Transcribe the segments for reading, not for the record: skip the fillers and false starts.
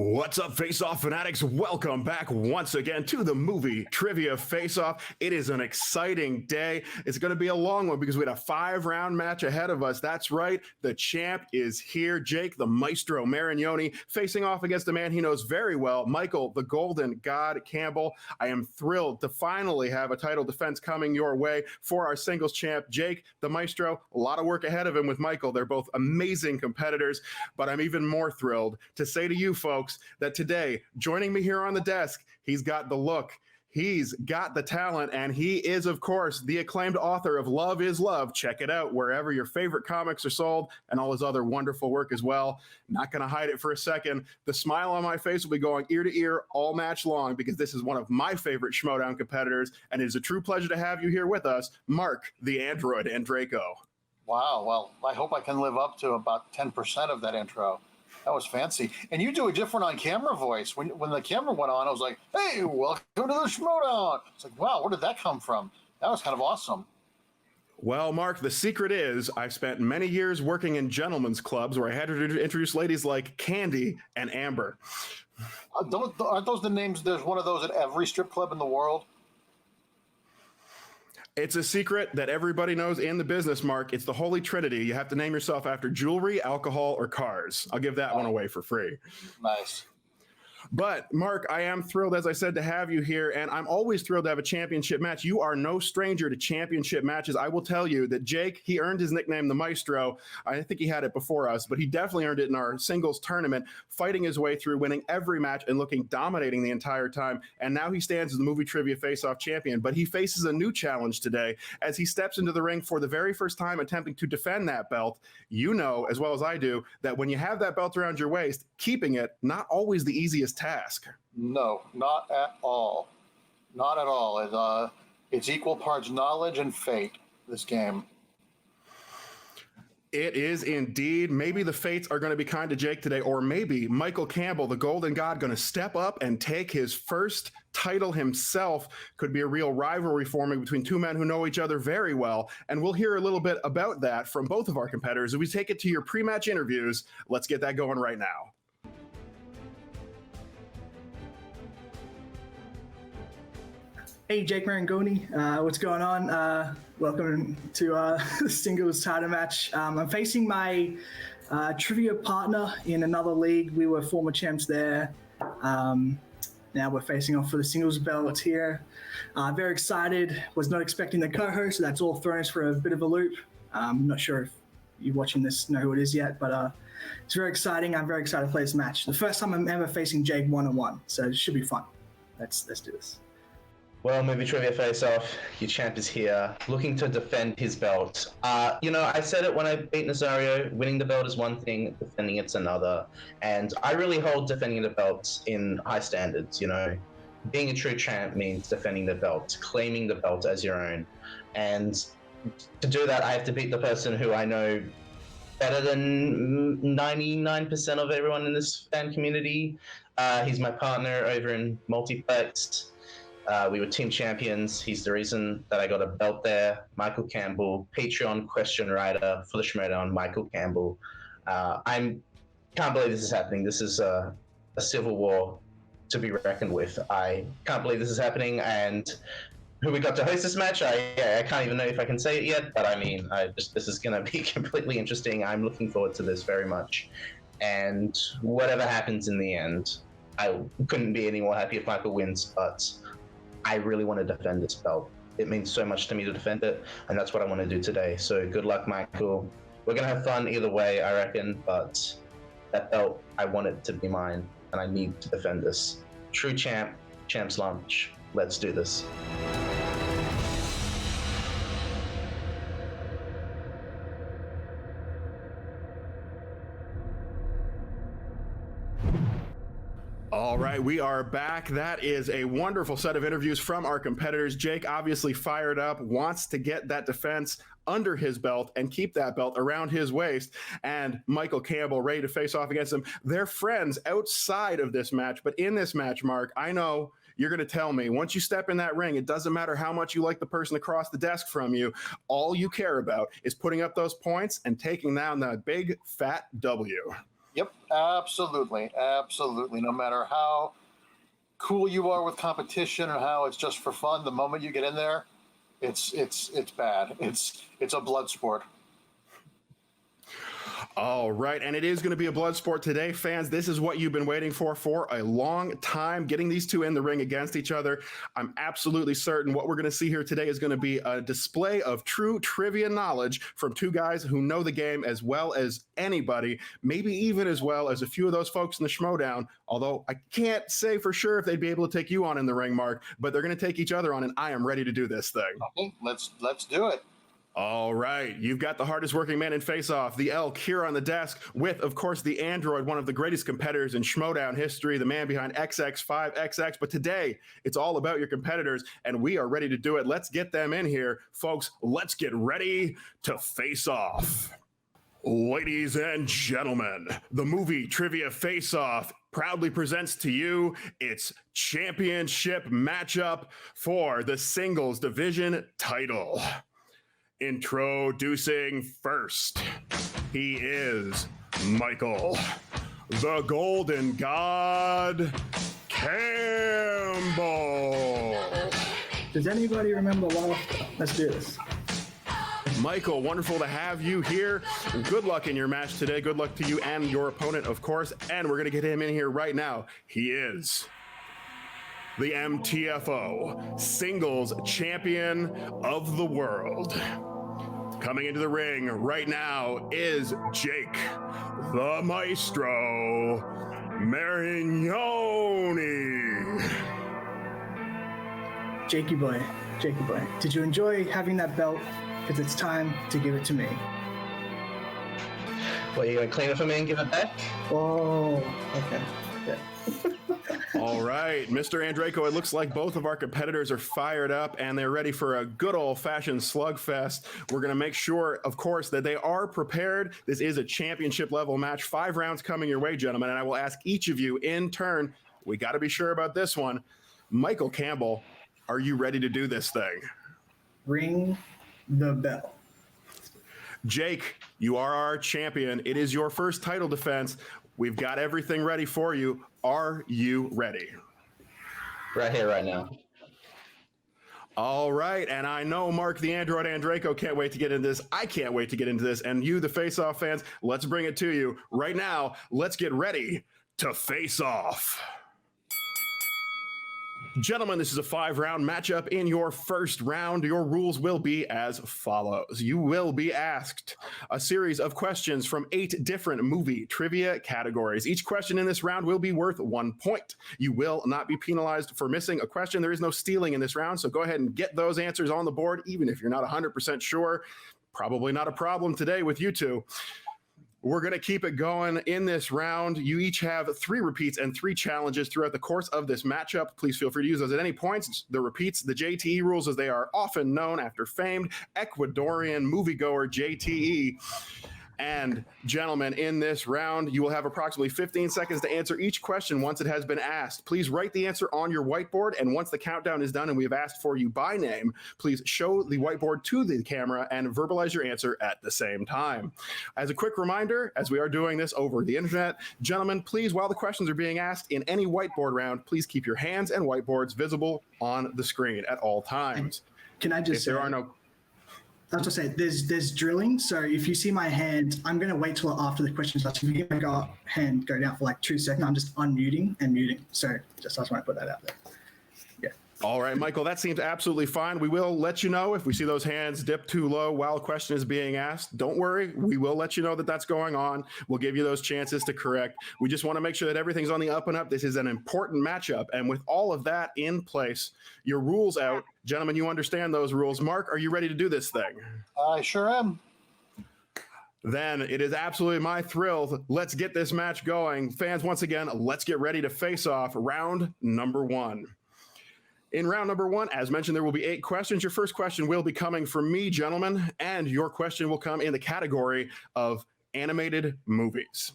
What's up, Face-Off fanatics? Welcome back once again to the movie Trivia Face-Off. It is an exciting day. It's going to be a long one because we had a 5-round match ahead of us. That's right. The champ is here. Jake, the Maestro Maringoni, facing off against a man he knows very well, Michael, the Golden God Campbell. I am thrilled to finally have a title defense coming your way for our singles champ, Jake, the Maestro. A lot of work ahead of him with Michael. They're both amazing competitors, but I'm even more thrilled to say to you folks that today, joining me here on the desk, he's got the look, he's got the talent, and he is, of course, the acclaimed author of Love is Love. Check it out wherever your favorite comics are sold, and all his other wonderful work as well. Not going to hide it for a second. The smile on my face will be going ear to ear all match long because this is one of my favorite Schmodown competitors, and it is a true pleasure to have you here with us, Marc, the android, Andreyko. Wow, well, I hope I can live up to about 10% of that intro. That was fancy. And you do a different on-camera voice. When the camera went on, I was like, hey, welcome to the Schmodown. It's like, wow, where did that come from? That was kind of awesome. Well, Marc, the secret is I've spent many years working in gentlemen's clubs where I had to introduce ladies like Candy and Amber. Aren't those the names? There's one of those at every strip club in the world. It's a secret that everybody knows in the business, Marc. It's the Holy Trinity. You have to name yourself after jewelry, alcohol, or cars. I'll give that one away for free. Nice. But, Marc, I am thrilled, as I said, to have you here, and I'm always thrilled to have a championship match. You are no stranger to championship matches. I will tell you that Jake, he earned his nickname, the Maestro. I think he had it before us, but he definitely earned it in our singles tournament, fighting his way through, winning every match and dominating the entire time. And now he stands as the Movie Trivia Face-Off champion, but he faces a new challenge today as he steps into the ring for the very first time attempting to defend that belt. You know, as well as I do, that when you have that belt around your waist, keeping it, not always the easiest task. No, not at all. Not at all. It's equal parts knowledge and fate, this game. It is indeed. Maybe the fates are going to be kind to Jake today, or maybe Michael Campbell, the Golden God, going to step up and take his first title himself. Could be a real rivalry forming between two men who know each other very well, and we'll hear a little bit about that from both of our competitors. As we take it to your pre-match interviews, let's get that going right now. Hey, Jake Maringoni, what's going on? Welcome to the singles title match. I'm facing my trivia partner in another league. We were former champs there. Now we're facing off for the singles belt here. Very excited. Was not expecting the co-host, so that's all thrown us for a bit of a loop. I'm not sure if you watching this know who it is yet, but it's very exciting. I'm very excited to play this match. The first time I'm ever facing Jake one-on-one, so it should be fun. Let's do this. Well, Movie Trivia Face-Off, your champ is here, looking to defend his belt. I said it when I beat Nazario, winning the belt is one thing, defending it's another. And I really hold defending the belt in high standards, Being a true champ means defending the belt, claiming the belt as your own. And to do that, I have to beat the person who I know better than 99% of everyone in this fan community. He's my partner over in Multiplexed. We were team champions. He's the reason that I got a belt there. Michael Campbell, Patreon question writer for the Schmodown, Michael Campbell. I can't believe this is happening. This is a civil war to be reckoned with. I can't believe this is happening. And who we got to host this match, I can't even know if I can say it yet. But this is going to be completely interesting. I'm looking forward to this very much. And whatever happens in the end, I couldn't be any more happy if Michael wins, but I really want to defend this belt. It means so much to me to defend it, and that's what I want to do today. So good luck, Michael. We're going to have fun either way, I reckon, but that belt, I want it to be mine, and I need to defend this. True champ, champ's lunch. Let's do this. All right, we are back. That is a wonderful set of interviews from our competitors. Jake obviously fired up, wants to get that defense under his belt and keep that belt around his waist. And Michael Campbell ready to face off against him. They're friends outside of this match, but in this match, Marc, I know you're going to tell me once you step in that ring, it doesn't matter how much you like the person across the desk from you. All you care about is putting up those points and taking down that big fat W. Yep, absolutely, absolutely. No matter how cool you are with competition or how it's just for fun, the moment you get in there, it's bad. It's a blood sport. All right, and it is going to be a blood sport today, fans. This is what you've been waiting for a long time, getting these two in the ring against each other. I'm absolutely certain what we're going to see here today is going to be a display of true trivia knowledge from two guys who know the game as well as anybody, maybe even as well as a few of those folks in the Schmodown, although I can't say for sure if they'd be able to take you on in the ring, Marc, but they're going to take each other on, and I am ready to do this thing. Okay, let's do it. All right, you've got the hardest working man in Face Off, the Elk, here on the desk with, of course, the Android, one of the greatest competitors in Schmodown history, the man behind XX5XX. But today, it's all about your competitors, and we are ready to do it. Let's get them in here. Folks, let's get ready to face off. Ladies and gentlemen, the movie Trivia Face Off proudly presents to you its championship matchup for the singles division title. Introducing first, he is Michael, the Golden God Campbell. Does anybody remember last? Let's do this. Michael, wonderful to have you here. Good luck in your match today. Good luck to you and your opponent, of course. And we're going to get him in here right now. He is the MTFO Singles Champion of the World. Coming into the ring right now is Jake, the Maestro, Maringoni. Jakey boy, did you enjoy having that belt? Because it's time to give it to me. What, are you going to clean it for me and give it back? Oh, okay. Yeah. All right, Mr. Andreyko, it looks like both of our competitors are fired up and they're ready for a good old-fashioned slugfest. We're going to make sure, of course, that they are prepared. This is a championship-level match. 5 rounds coming your way, gentlemen, and I will ask each of you in turn. We got to be sure about this one. Michael Campbell, are you ready to do this thing? Ring the bell. Jake, you are our champion. It is your first title defense. We've got everything ready for you. Are you ready? Right here, right now. All right, and I know Marc the Android Andreyko can't wait to get into this. I can't wait to get into this. And you, the Face Off fans, let's bring it to you. Right now, let's get ready to face off. Gentlemen, this is a 5-round matchup. In your first round, your rules will be as follows. You will be asked a series of questions from 8 different movie trivia categories. Each question in this round will be worth 1 point. You will not be penalized for missing a question. There is no stealing in this round, so go ahead and get those answers on the board, even if you're not 100% sure. Probably not a problem today with you two. We're going to keep it going in this round. You each have 3 repeats and 3 challenges throughout the course of this matchup. Please feel free to use those at any points. The repeats, the JTE rules, as they are often known after famed Ecuadorian moviegoer JTE. And gentlemen, in this round, you will have approximately 15 seconds to answer each question once it has been asked. Please write the answer on your whiteboard, and once the countdown is done and we have asked for you by name, please show the whiteboard to the camera and verbalize your answer at the same time. As a quick reminder, as we are doing this over the internet, gentlemen, please, while the questions are being asked in any whiteboard round, please keep your hands and whiteboards visible on the screen at all times. Can I just If there are no... I was going to say, there's drilling. So if you see my hand, I'm going to wait till after the questions. If you get my hand go down for like 2 seconds, I'm just unmuting and muting. So I just want to put that out there. Yeah. All right, Michael, that seems absolutely fine. We will let you know if we see those hands dip too low while a question is being asked. Don't worry. We will let you know that that's going on. We'll give you those chances to correct. We just want to make sure that everything's on the up and up. This is an important matchup. And with all of that in place, your rules out. Gentlemen, you understand those rules. Marc, are you ready to do this thing? I sure am. Then it is absolutely my thrill. Let's get this match going. Fans, once again, let's get ready to face off round number 1. In round number 1, as mentioned, there will be 8 questions. Your first question will be coming from me, gentlemen, and your question will come in the category of animated movies.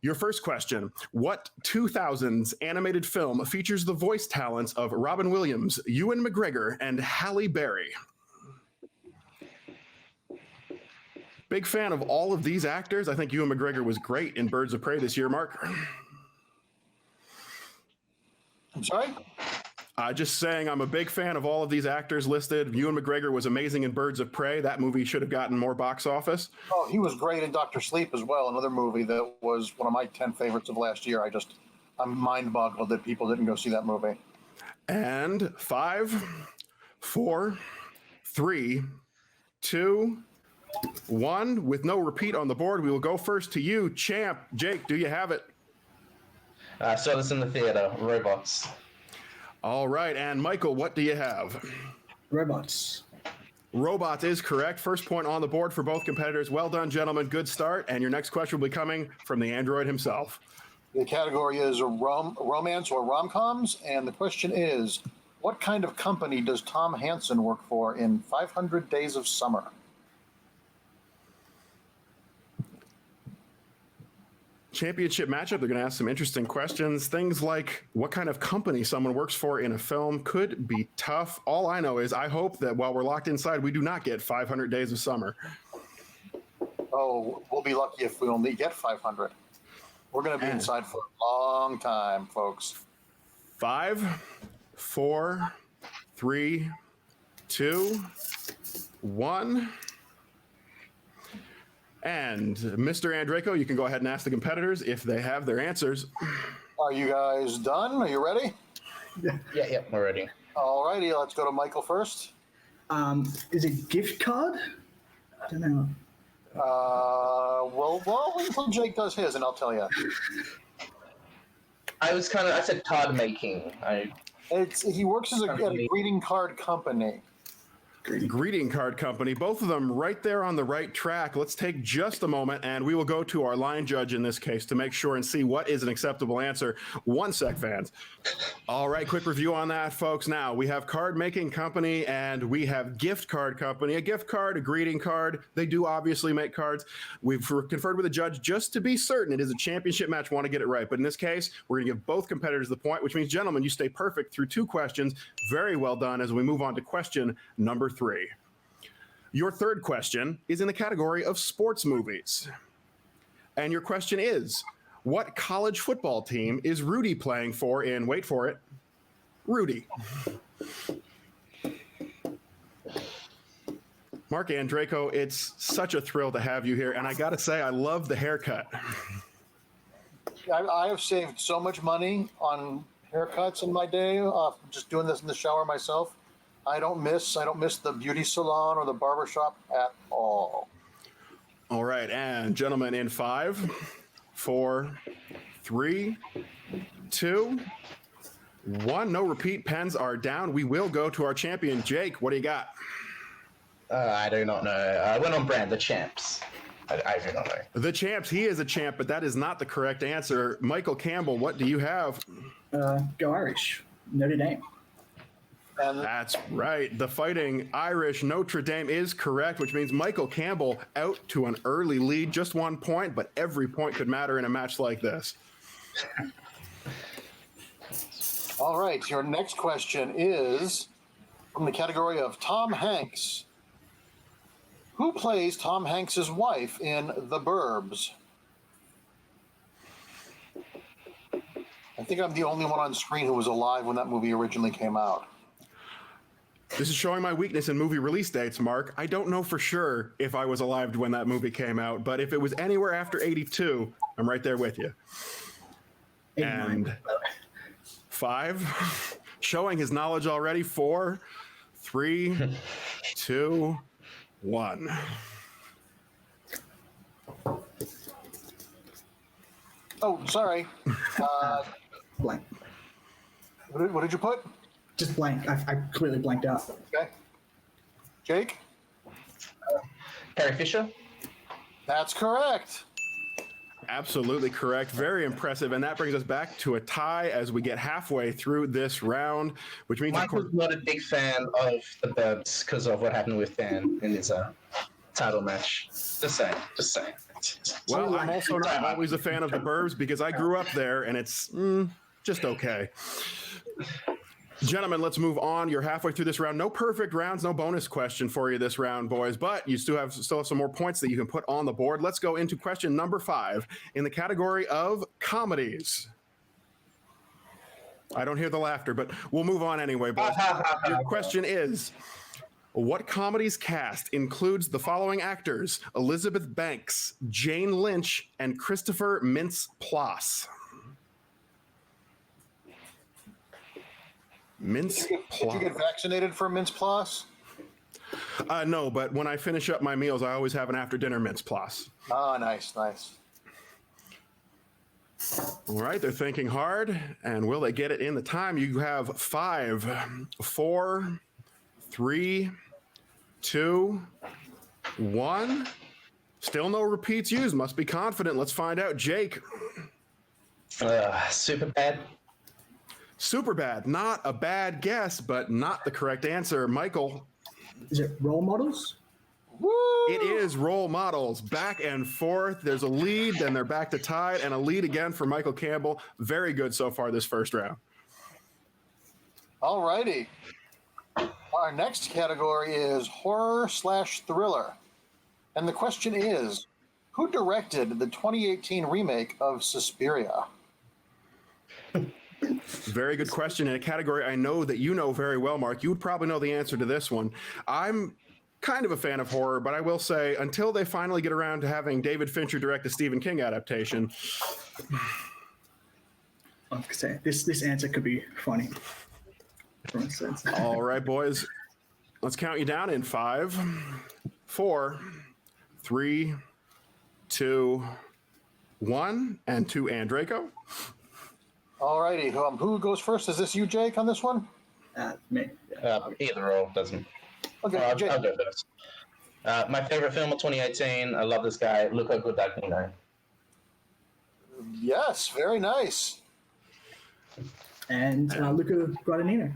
Your first question, what 2000s animated film features the voice talents of Robin Williams, Ewan McGregor, and Halle Berry? Big fan of all of these actors. I think Ewan McGregor was great in Birds of Prey this year, Marc. I'm sorry? Just saying, I'm a big fan of all of these actors listed. Ewan McGregor was amazing in Birds of Prey. That movie should have gotten more box office. Oh, he was great in Dr. Sleep as well, another movie that was one of my 10 favorites of last year. I'm mind boggled that people didn't go see that movie. And 5, 4, 3, 2, 1. With no repeat on the board, we will go first to you, champ. Jake, do you have it? Saw this in the theater. Robots. All right. And Michael, what do you have? Robots. Robots is correct. First point on the board for both competitors. Well done, gentlemen. Good start. And your next question will be coming from the android himself. The category is romance or rom-coms, and the question is, what kind of company does Tom Hansen work for in 500 Days of Summer? Championship matchup, they're going to ask some interesting questions. Things like what kind of company someone works for in a film could be tough. All I know is I hope that while we're locked inside, we do not get 500 Days of Summer. Oh, we'll be lucky if we only get 500. We're going to be inside for a long time, folks. 5, 4, 3, 2, 1. And Mr. Andreyko, you can go ahead and ask the competitors if they have their answers. Are you guys done? Are you ready? Yeah, we're ready. All righty, let's go to Michael first. Is it gift card? I don't know. Well, wait until Jake does his, and I'll tell you. I said card making. He works at a greeting card company. Greeting card company, both of them right there on the right track. Let's take just a moment and we will go to our line judge in this case to make sure and see what is an acceptable answer. 1 sec, fans. All right, quick review on that, folks. Now we have card making company and we have gift card company. A gift card, a greeting card. They do obviously make cards. We've conferred with the judge just to be certain it is a championship match. Want to get it right, but in this case, we're going to give both competitors the point, which means, gentlemen, you stay perfect through 2 questions. Very well done as we move on to question number 3. Your third question is in the category of sports movies. And your question is, what college football team is Rudy playing for in, wait for it, Rudy? Marc Andreyko, it's such a thrill to have you here. And I got to say, I love the haircut. I have saved so much money on haircuts in my day, just doing this in the shower myself. I don't miss the beauty salon or the barbershop at all. All right, and gentlemen, in 5, 4, 3, 2, 1. No repeat. Pens are down. We will go to our champion, Jake. What do you got? I do not know. I went on brand. The champs. I do not know. The champs. He is a champ, but that is not the correct answer. Michael Campbell, what do you have? Go Irish. Notre Dame. And That's right. The Fighting Irish Notre Dame is correct, which means Michael Campbell out to an early lead. Just 1 point, but every point could matter in a match like this. all right, your next question is from the category of Tom Hanks. Who plays Tom Hanks's wife in The Burbs? I think I'm the only one on screen who was alive when that movie originally came out. This is showing my weakness in movie release dates, Marc. I don't know for sure if I was alive when that movie came out, but if it was anywhere after 82, I'm right there with you. 89. And 5, showing his knowledge already. 4, 3, 2, 1. Oh, sorry. Blank. What did you put? Just blank. I completely blanked out. Okay. Jake? Carrie Fisher? That's correct. Absolutely correct. Very impressive. And that brings us back to a tie as we get halfway through this round, which means, Mike was not a big fan of the Burbs because of what happened with Dan in his title match. Just saying. well, I'm also not always a fan of the Burbs because I grew up there and it's just okay. Gentlemen, let's move on. You're halfway through this round. No perfect rounds, no bonus question for you this round, boys, but you still have some more points that you can put on the board. Let's go into question number 5 in the category of comedies. I don't hear the laughter, but we'll move on anyway, boys. Your question is, what comedy's cast includes the following actors: Elizabeth Banks, Jane Lynch, and Christopher Mintz-Plasse? Did you get vaccinated for Mintz-Plasse? No, but when I finish up my meals, I always have an after-dinner Mintz-Plasse. Oh, nice, nice. All right, they're thinking hard, and will they get it in the time? You have 5, 4, 3, 2, 1. Still no repeats used. Must be confident. Let's find out. Jake. Superbad. Superbad. Not a bad guess, but not the correct answer. Michael. Is it Role Models? Woo! It is Role Models. Back and forth. There's a lead, then they're back to tied, and a lead again for Michael Campbell. Very good so far this first round. All righty. Our next category is horror/thriller. And the question is, who directed the 2018 remake of Suspiria? Very good question. In a category I know that you know very well, Marc. You would probably know the answer to this one. I'm kind of a fan of horror, but I will say, until they finally get around to having David Fincher direct a Stephen King adaptation. I was gonna say, this answer could be funny. For instance. All right, boys. Let's count you down in 5, 4, 3, 2, 1, and to Andreyko. All righty. Who goes first? Is this you, Jake, on this one? Me. Either or, doesn't. Okay, Jake. I'll go first. My favorite film of 2018. I love this guy. Luca Guadagnino. Yes, very nice. And Luca Guadagnino.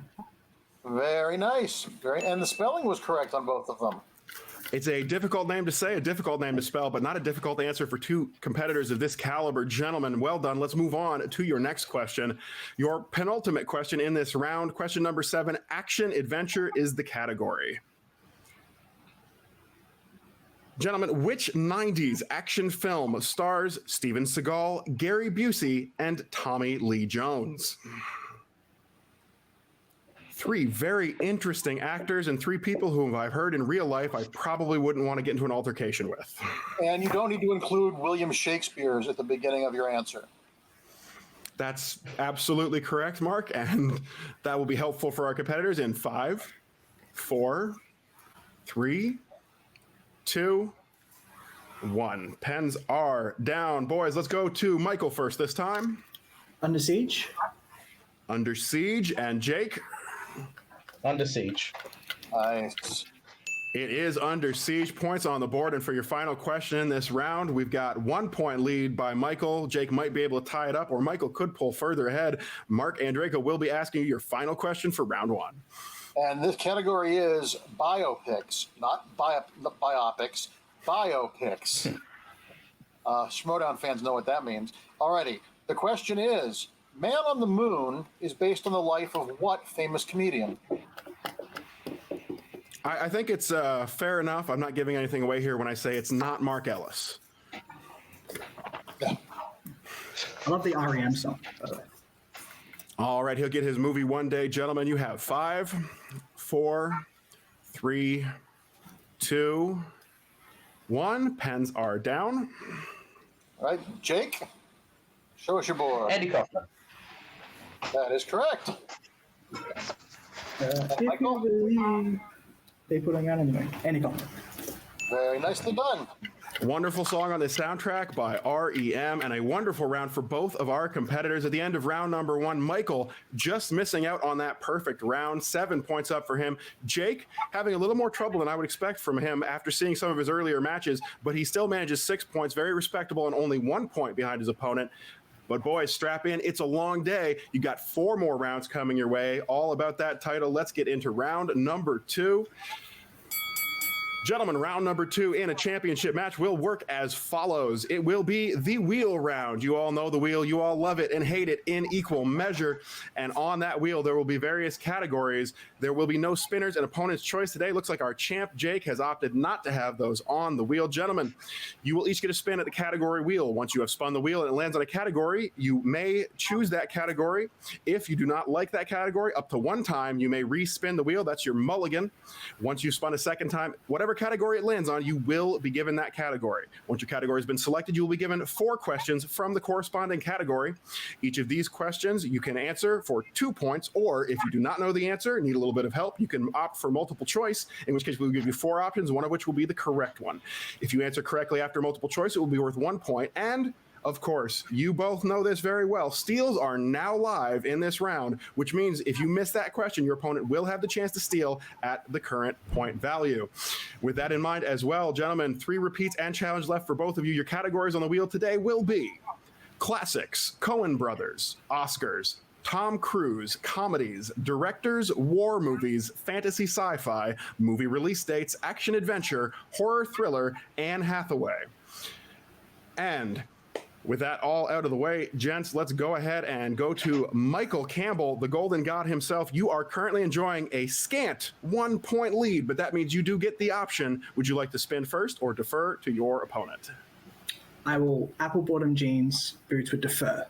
Very nice. And the spelling was correct on both of them. It's a difficult name to say, a difficult name to spell, but not a difficult answer for two competitors of this caliber. Gentlemen, well done. Let's move on to your next question. Your penultimate question in this round. Question number 7, action adventure is the category. Gentlemen, which 90s action film stars Steven Seagal, Gary Busey, and Tommy Lee Jones? 3 very interesting actors and 3 people whom I've heard in real life I probably wouldn't want to get into an altercation with. And you don't need to include William Shakespeare's at the beginning of your answer. That's absolutely correct, Marc, and that will be helpful for our competitors in 5, 4, 3, 2, 1. Pens are down. Boys, let's go to Michael first this time. Under Siege. Under Siege, and Jake. Under Siege. Nice. It is Under Siege. Points on the board. And for your final question in this round, we've got 1 point lead by Michael. Jake might be able to tie it up, or Michael could pull further ahead. Marc Andreyko will be asking you your final question for round 1. And this category is biopics, not biopics, biopics. Schmodown fans know what that means. Alrighty. The question is, Man on the Moon is based on the life of what famous comedian? I think it's fair enough. I'm not giving anything away here when I say it's not Mark Ellis. Yeah. I love the REM song, by the way. All right, he'll get his movie one day. Gentlemen, you have 5, 4, 3, 2, 1. Pens are down. All right, Jake, show us your board. Andy Kaufman. That is correct. Michael? They put on anyway. Andy Kaufman. Very nicely done. Wonderful song on the soundtrack by REM, and a wonderful round for both of our competitors. At the end of round number 1, Michael just missing out on that perfect round. 7 points up for him. Jake having a little more trouble than I would expect from him after seeing some of his earlier matches, but he still manages 6 points, very respectable, and only 1 point behind his opponent. But boys, strap in. It's a long day. You got 4 more rounds coming your way. All about that title. Let's get into round number 2. Gentlemen, round number 2 in a championship match will work as follows. It will be the wheel round. You all know the wheel. You all love it and hate it in equal measure. And on that wheel, there will be various categories. There will be no spinners and opponent's choice today. Looks like our champ, Jake, has opted not to have those on the wheel. Gentlemen, you will each get a spin at the category wheel. Once you have spun the wheel and it lands on a category, you may choose that category. If you do not like that category, up to one time, you may re-spin the wheel. That's your mulligan. Once you've spun a second time, whatever category it lands on, you will be given that category. Once your category has been selected, you will be given 4 questions from the corresponding category. Each of these questions you can answer for 2 points, or if you do not know the answer, need a little bit of help, you can opt for multiple choice, in which case we'll give you 4 options, one of which will be the correct one. If you answer correctly after multiple choice, it will be worth 1 point, and of course, you both know this very well. Steals are now live in this round, which means if you miss that question, your opponent will have the chance to steal at the current point value. With that in mind as well, gentlemen, 3 repeats and challenge left for both of you. Your categories on the wheel today will be classics, Coen Brothers, Oscars, Tom Cruise, comedies, directors, war movies, fantasy sci-fi, movie release dates, action adventure, horror thriller, Anne Hathaway. And with that all out of the way, gents, let's go ahead and go to Michael Campbell, the Golden God himself. You are currently enjoying a scant 1-point lead, but that means you do get the option. Would you like to spin first or defer to your opponent? I will apple bottom jeans, boots would defer.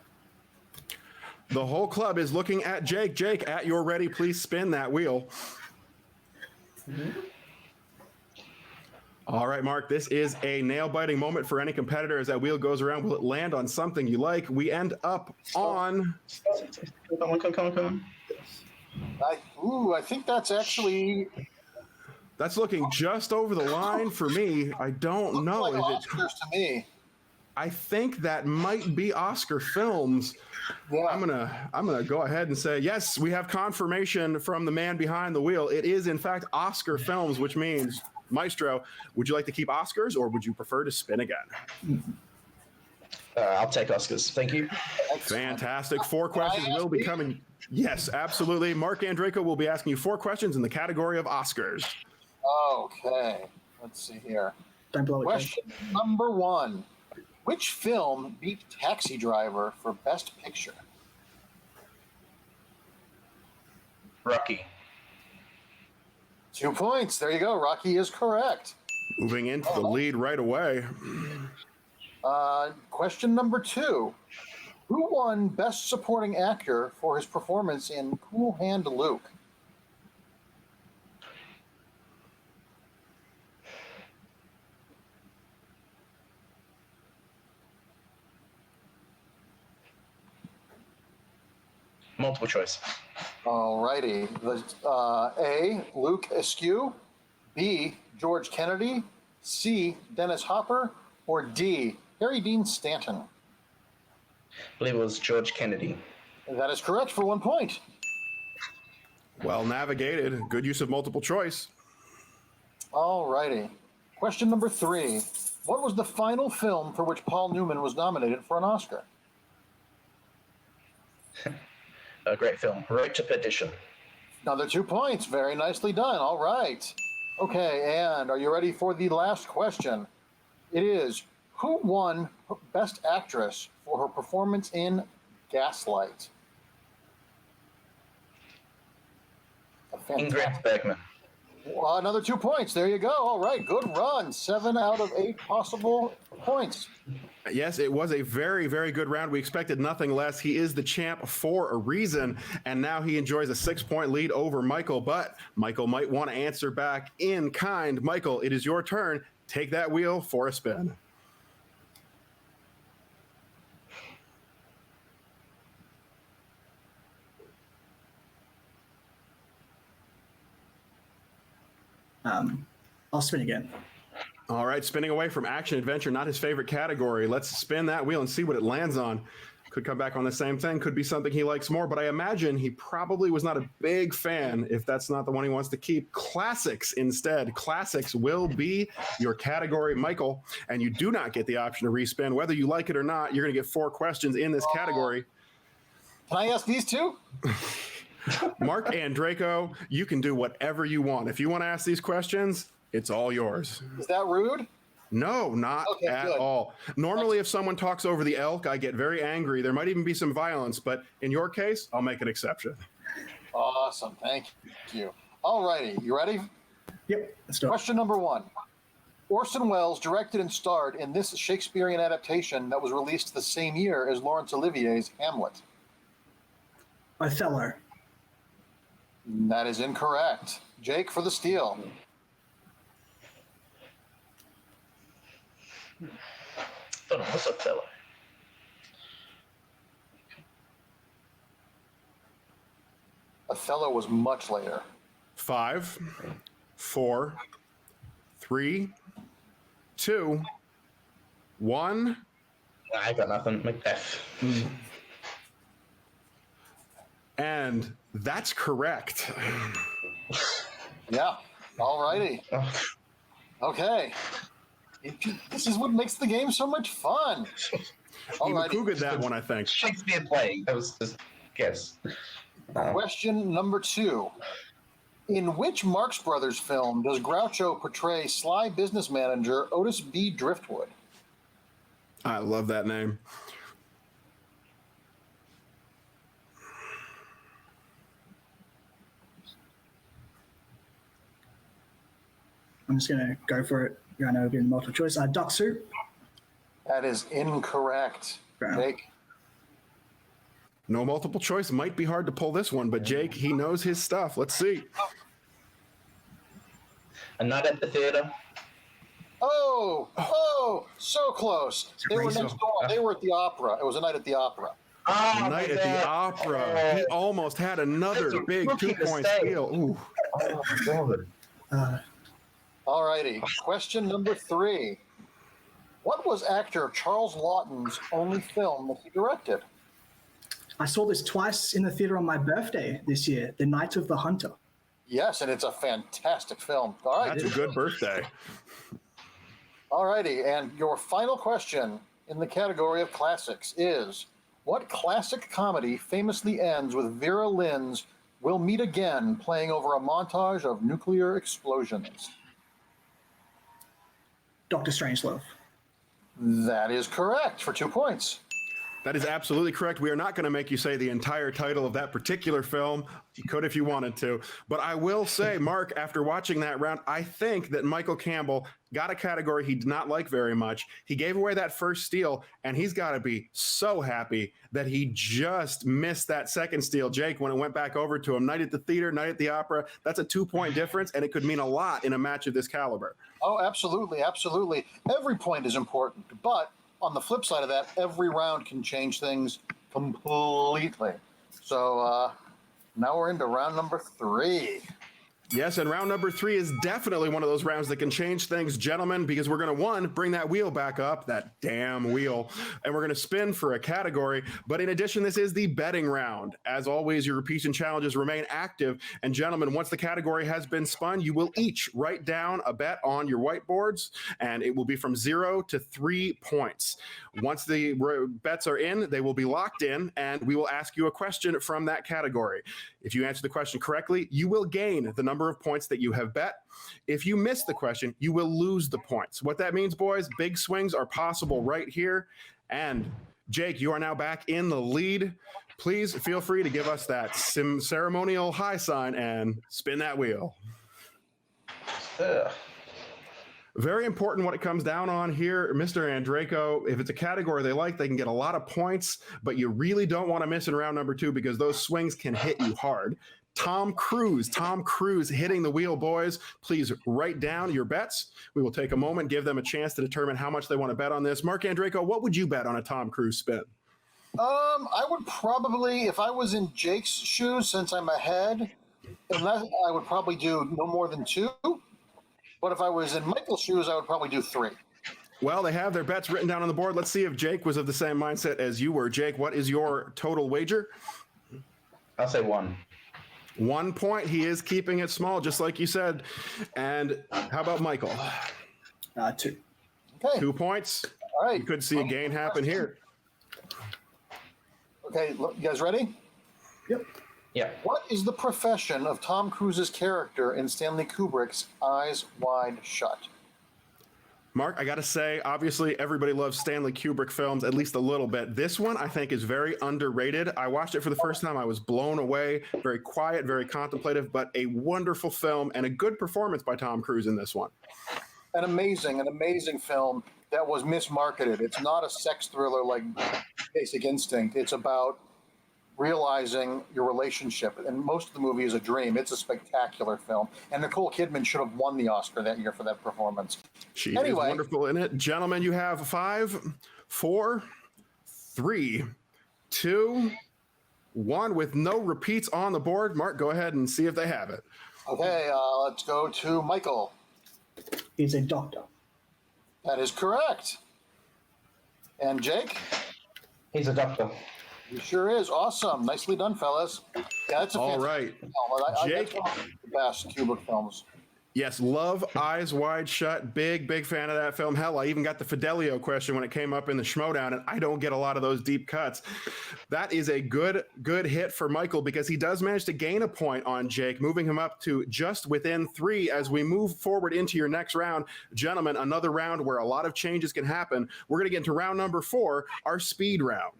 The whole club is looking at Jake. Jake, at your ready, please spin that wheel. All right, Mark, this is a nail-biting moment for any competitor as that wheel goes around. Will it land on something you like? We end up on... Come on. I think that's actually... That's looking just over the line for me. I don't know. Like Is Oscars to me. I think that might be Oscar Films. Yeah. I'm gonna go ahead and say yes. We have confirmation from the man behind the wheel. It is in fact Oscar Films, which means Maestro. Would you like to keep Oscars, or would you prefer to spin again? I'll take Oscars. Thank you. Fantastic. 4 questions will be coming. Yes, absolutely. Marc Andreyko will be asking you 4 questions in the category of Oscars. Okay. Let's see here. Don't blow it. Question number 1. Which film beat Taxi Driver for Best Picture? Rocky. 2 points. There you go. Rocky is correct. Moving into the lead right away. Question number 2. Who won Best Supporting Actor for his performance in Cool Hand Luke? Multiple choice. All righty. A, Luke Askew, B, George Kennedy, C, Dennis Hopper, or D, Harry Dean Stanton? I believe it was George Kennedy. That is correct for 1 point. Well navigated. Good use of multiple choice. All righty. Question number 3. What was the final film for which Paul Newman was nominated for an Oscar? A great film. Road to Perdition. Another 2 points. Very nicely done. All right. Okay, and are you ready for the last question? It is, who won Best Actress for her performance in Gaslight? Ingrid Bergman. Another 2 points. There you go. All right. Good run. 7 out of 8 possible points. Yes, it was a very, very good round. We expected nothing less. He is the champ for a reason, and now he enjoys a 6-point lead over Michael, but Michael might want to answer back in kind. Michael, it is your turn. Take that wheel for a spin. I'll spin again. All right, spinning away from action adventure, not his favorite category. Let's spin that wheel and see what it lands on. Could come back on the same thing, could be something he likes more, but I imagine he probably was not a big fan if that's not the one he wants to keep. Classics instead. Classics will be your category, Michael, and you do not get the option to respin. Whether you like it or not, you're going to get 4 questions in this category. Can I ask these 2? Marc Andreyko, you can do whatever you want. If you want to ask these questions, It's all yours. Is that rude? No, not Okay, at good. all. Normally, if someone talks over the elk, I get very angry. There might even be some violence, but in your case, I'll make an exception. Awesome. Thank you. All righty. You ready? Yep, let's do it. Question number 1. Orson Welles directed and starred in this Shakespearean adaptation that was released the same year as Laurence Olivier's Hamlet. Othello. That is incorrect. Jake for the steal. Thought it was Othello. Othello was much later. 5, 4, 3, 2, 1. I got nothing. Macbeth. And that's correct. Yeah. All righty. Oh, Okay. This is what makes the game so much fun. All You righty. Googled that one, I think. Shakespeare play. That was just guess. Question number 2. In which Marx Brothers film does Groucho portray sly business manager Otis B. Driftwood? I love that name. I'm just gonna go for it. I know it'll be multiple choice. Duck soup. That is incorrect. Wow. Jake? No multiple choice. Might be hard to pull this one, but Jake, he knows his stuff. Let's see. A Night at the Theater. Oh, so close. They were next door. They were at the opera. It was A Night at the Opera. Oh, Night at the Opera. He almost had another That's a big rookie 2-point mistake. steal. Ooh. Oh, God. All righty. Question number 3. What was actor Charles Lawton's only film that he directed? I saw this twice in the theater on my birthday this year, The Night of the Hunter. Yes, and it's a fantastic film. All right. That's a good birthday. All righty. And your final question in the category of classics is, what classic comedy famously ends with Vera Lynn's "We'll Meet Again" playing over a montage of nuclear explosions? Dr. Strangelove. That is correct for 2 points. That is absolutely correct. We are not going to make you say the entire title of that particular film. You could if you wanted to. But I will say, Mark, after watching that round, I think that Michael Campbell got a category he did not like very much. He gave away that first steal, and he's got to be so happy that he just missed that second steal. Jake, when it went back over to him, Night at the Theater, Night at the Opera, that's a 2-point difference, and it could mean a lot in a match of this caliber. Oh, absolutely, absolutely. Every point is important, but on the flip side of that, every round can change things completely. So now we're into round number 3. Yes, and round number 3 is definitely one of those rounds that can change things, gentlemen, because we're going to, one, bring that wheel back up, that damn wheel, and we're going to spin for a category. But in addition, this is the betting round. As always, your repeats and challenges remain active. And gentlemen, once the category has been spun, you will each write down a bet on your whiteboards, and it will be from 0 to 3 points. Once the bets are in, they will be locked in, and we will ask you a question from that category. If you answer the question correctly, you will gain the number of points that you have bet. If you miss the question, you will lose the points. What that means, boys, big swings are possible right here. And Jake, you are now back in the lead. Please feel free to give us that ceremonial high sign and spin that wheel. Very important what it comes down on here, Mr. Andreyko. If it's a category they like, they can get a lot of points, but you really don't want to miss in round number 2 because those swings can hit you hard. Tom Cruise hitting the wheel, boys. Please write down your bets. We will take a moment, give them a chance to determine how much they want to bet on this. Marc Andreyko, what would you bet on a Tom Cruise spin? I would probably, if I was in Jake's shoes, since I'm ahead, I would probably do no more than 2. But if I was in Michael's shoes, I would probably do 3. Well, they have their bets written down on the board. Let's see if Jake was of the same mindset as you were. Jake, what is your total wager? I'll say 1. 1 point. He is keeping it small, just like you said. And how about Michael? 2. Okay. 2 points. All right. You could see a gain happen here. Okay, look, you guys ready? Yep. Yeah. What is the profession of Tom Cruise's character in Stanley Kubrick's Eyes Wide Shut? Mark, I got to say, obviously, everybody loves Stanley Kubrick films, at least a little bit. This one, I think, is very underrated. I watched it for the first time. I was blown away. Very quiet, very contemplative, but a wonderful film and a good performance by Tom Cruise in this one. An amazing film that was mismarketed. It's not a sex thriller like Basic Instinct. It's about realizing your relationship, and most of the movie is a dream. It's a spectacular film, and Nicole Kidman should have won the Oscar that year for that performance. She is wonderful in it. Gentlemen, you have 5, 4, 3, 2, 1 with no repeats on the board. Mark, go ahead and see if they have it. Okay, let's go to Michael. He's a doctor. That is correct. And Jake? He's a doctor. He sure is. Awesome. Nicely done, fellas. Yeah, that's a All fantastic right. film. Jake? That's one of the best Kubrick films. Yes, love Eyes Wide Shut. Big fan of that film. Hell, I even got the Fidelio question when it came up in the Schmodown, and I don't get a lot of those deep cuts. That is a good hit for Michael because he does manage to gain a point on Jake, moving him up to just within 3 as we move forward into your next round. Gentlemen, another round where a lot of changes can happen. We're going to get into round number 4, our speed round.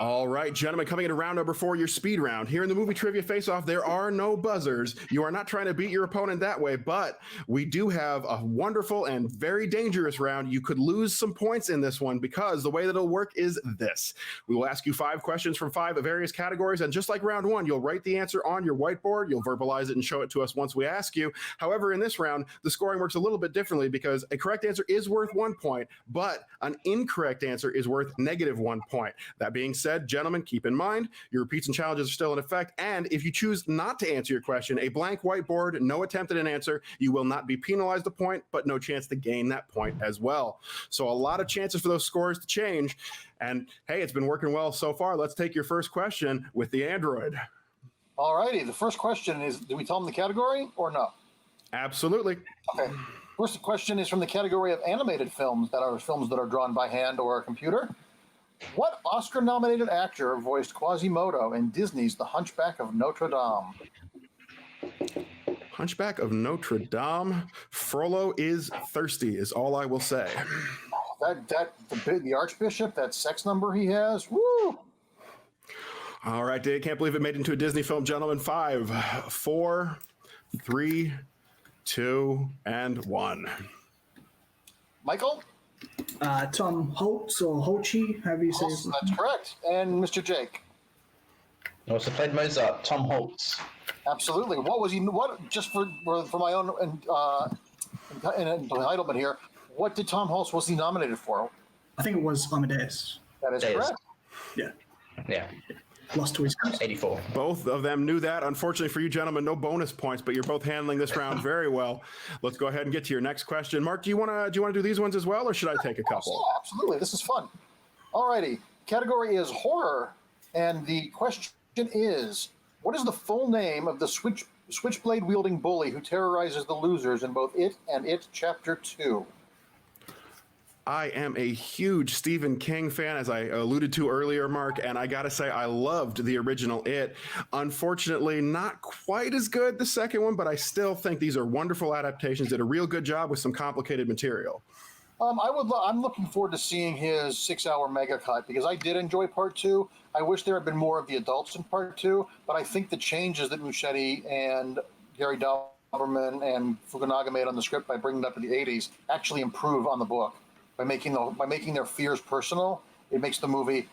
All right, gentlemen, coming into round number 4, your speed round. Here in the Movie Trivia Face-Off, there are no buzzers. You are not trying to beat your opponent that way, but we do have a wonderful and very dangerous round. You could lose some points in this one because the way that it'll work is this. We will ask you 5 questions from 5 various categories, and just like round 1, you'll write the answer on your whiteboard. You'll verbalize it and show it to us once we ask you. However, in this round, the scoring works a little bit differently because a correct answer is worth 1 point, but an incorrect answer is worth -1 point. That being said, gentlemen, keep in mind your repeats and challenges are still in effect, and if you choose not to answer your question, a blank whiteboard, no attempt at an answer, you will not be penalized a point, but no chance to gain that point as well. So a lot of chances for those scores to change, and hey, it's been working well so far. Let's take your first question with the Android. All righty, the first question is, do we tell them the category or no? Absolutely. Okay. First question is from the category of animated films that are drawn by hand or a computer. What Oscar-nominated actor voiced Quasimodo in Disney's The Hunchback of Notre Dame? Hunchback of Notre Dame. Frollo is thirsty, is all I will say. The Archbishop, that sex number he has. Woo! All right, Dave, can't believe it made it into a Disney film, gentlemen. 5, 4, 3, 2, and 1. Michael? Tom Holtz or Holtzy, however you say it. That's correct. And Mr. Jake? He also played Mozart, Tom Holtz. Absolutely. What was he? What? Just for my own entitlement here. What did Tom Holtz was he nominated for? I think it was Amadeus. That is correct. Yeah. Yeah. Lost to his 84. Both of them knew that. Unfortunately for you gentlemen, no bonus points, but you're both handling this round very well. Let's go ahead and get to your next question. Mark, do you want to do these ones as well, or should I take a couple? Yeah, absolutely. This is fun. All righty. Category is horror, and the question is, what is the full name of the switchblade-wielding bully who terrorizes the losers in both It and It Chapter 2? I am a huge Stephen King fan, as I alluded to earlier, Mark, and I gotta say I loved the original It. Unfortunately, not quite as good the second one, but I still think these are wonderful adaptations. Did a real good job with some complicated material. I'm looking forward to seeing his 6-hour mega cut because I did enjoy Part 2. I wish there had been more of the adults in Part 2, but I think the changes that Muschietti and Gary Dauberman and Fukunaga made on the script by bringing it up to the 80s actually improve on the book. By making their fears personal, it makes the movie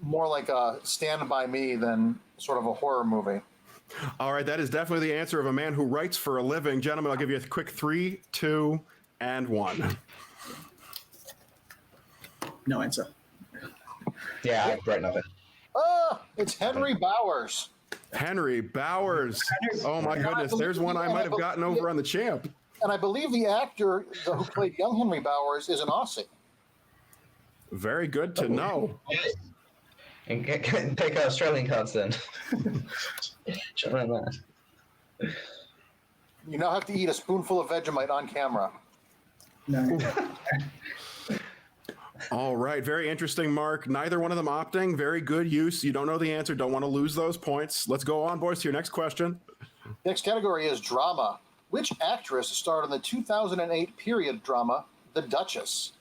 more like a Stand By Me than sort of a horror movie. All right, that is definitely the answer of a man who writes for a living. Gentlemen, I'll give you a quick 3, 2, and 1. No answer. Yeah, I wrote nothing. It's Henry Bowers. Henry Bowers. Oh my goodness, there's one I might have gotten over on the champ. And I believe the actor who played young Henry Bowers is an Aussie. Very good to know. And take our Australian cards then. Shut around that. You now have to eat a spoonful of Vegemite on camera. No. All right, very interesting, Mark. Neither one of them opting. Very good use. You don't know the answer. Don't want to lose those points. Let's go on, boys, to your next question. Next category is drama. Which actress starred in the 2008 period drama, The Duchess?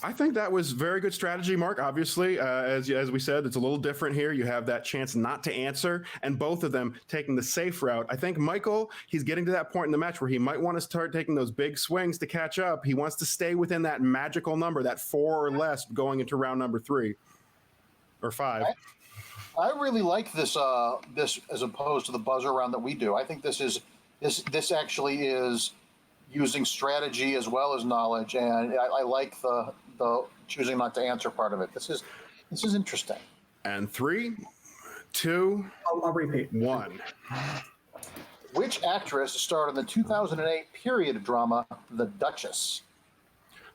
I think that was very good strategy, Mark. Obviously, as we said, it's a little different here. You have that chance not to answer, and both of them taking the safe route. I think Michael, he's getting to that point in the match where he might want to start taking those big swings to catch up. He wants to stay within that magical number, that 4 or less, going into round number 3 or 5. I really like this this as opposed to the buzzer round that we do. I think this actually is using strategy as well as knowledge, and I like the choosing not to answer part of it. This is interesting. And 3, 2, I'll repeat. 1. Which actress starred in the 2008 period drama, The Duchess?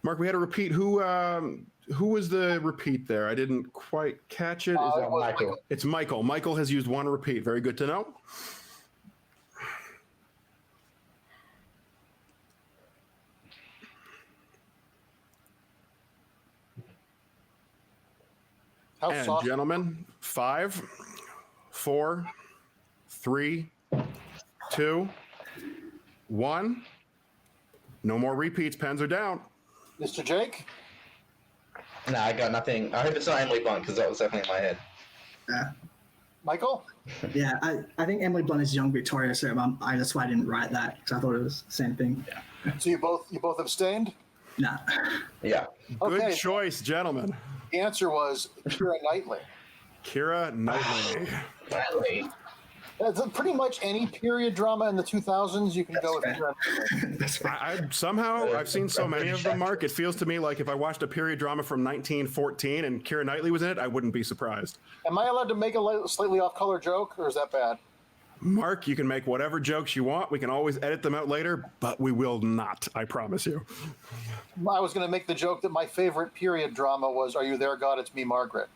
Mark, we had to repeat. Who was the repeat there? I didn't quite catch it. Is that It was Michael. It's Michael. Michael has used one repeat. Very good to know. How And soft? gentlemen, 5, 4, 3, 2, 1. No more repeats. Pens are down. Mr. Jake? Nah, I got nothing. I hope it's not Emily Blunt because that was definitely in my head. Michael? Yeah, I think Emily Blunt is young Victoria, so that's why I didn't write that, because I thought it was the same thing. So you both abstained? Nah. Yeah. Good Okay. choice, gentlemen. The answer was Keira Knightley. Keira Knightley. Finally. That's pretty much any period drama in the 2000s. You can go with fair. Keira Knightley. That's right. Somehow, I've seen so many of them, Mark. It feels to me like if I watched a period drama from 1914 and Keira Knightley was in it, I wouldn't be surprised. Am I allowed to make a slightly off-color joke, or is that bad? Mark, you can make whatever jokes you want. We can always edit them out later, but we will not. I promise you. I was going to make the joke that my favorite period drama was "Are You There, God? It's Me, Margaret."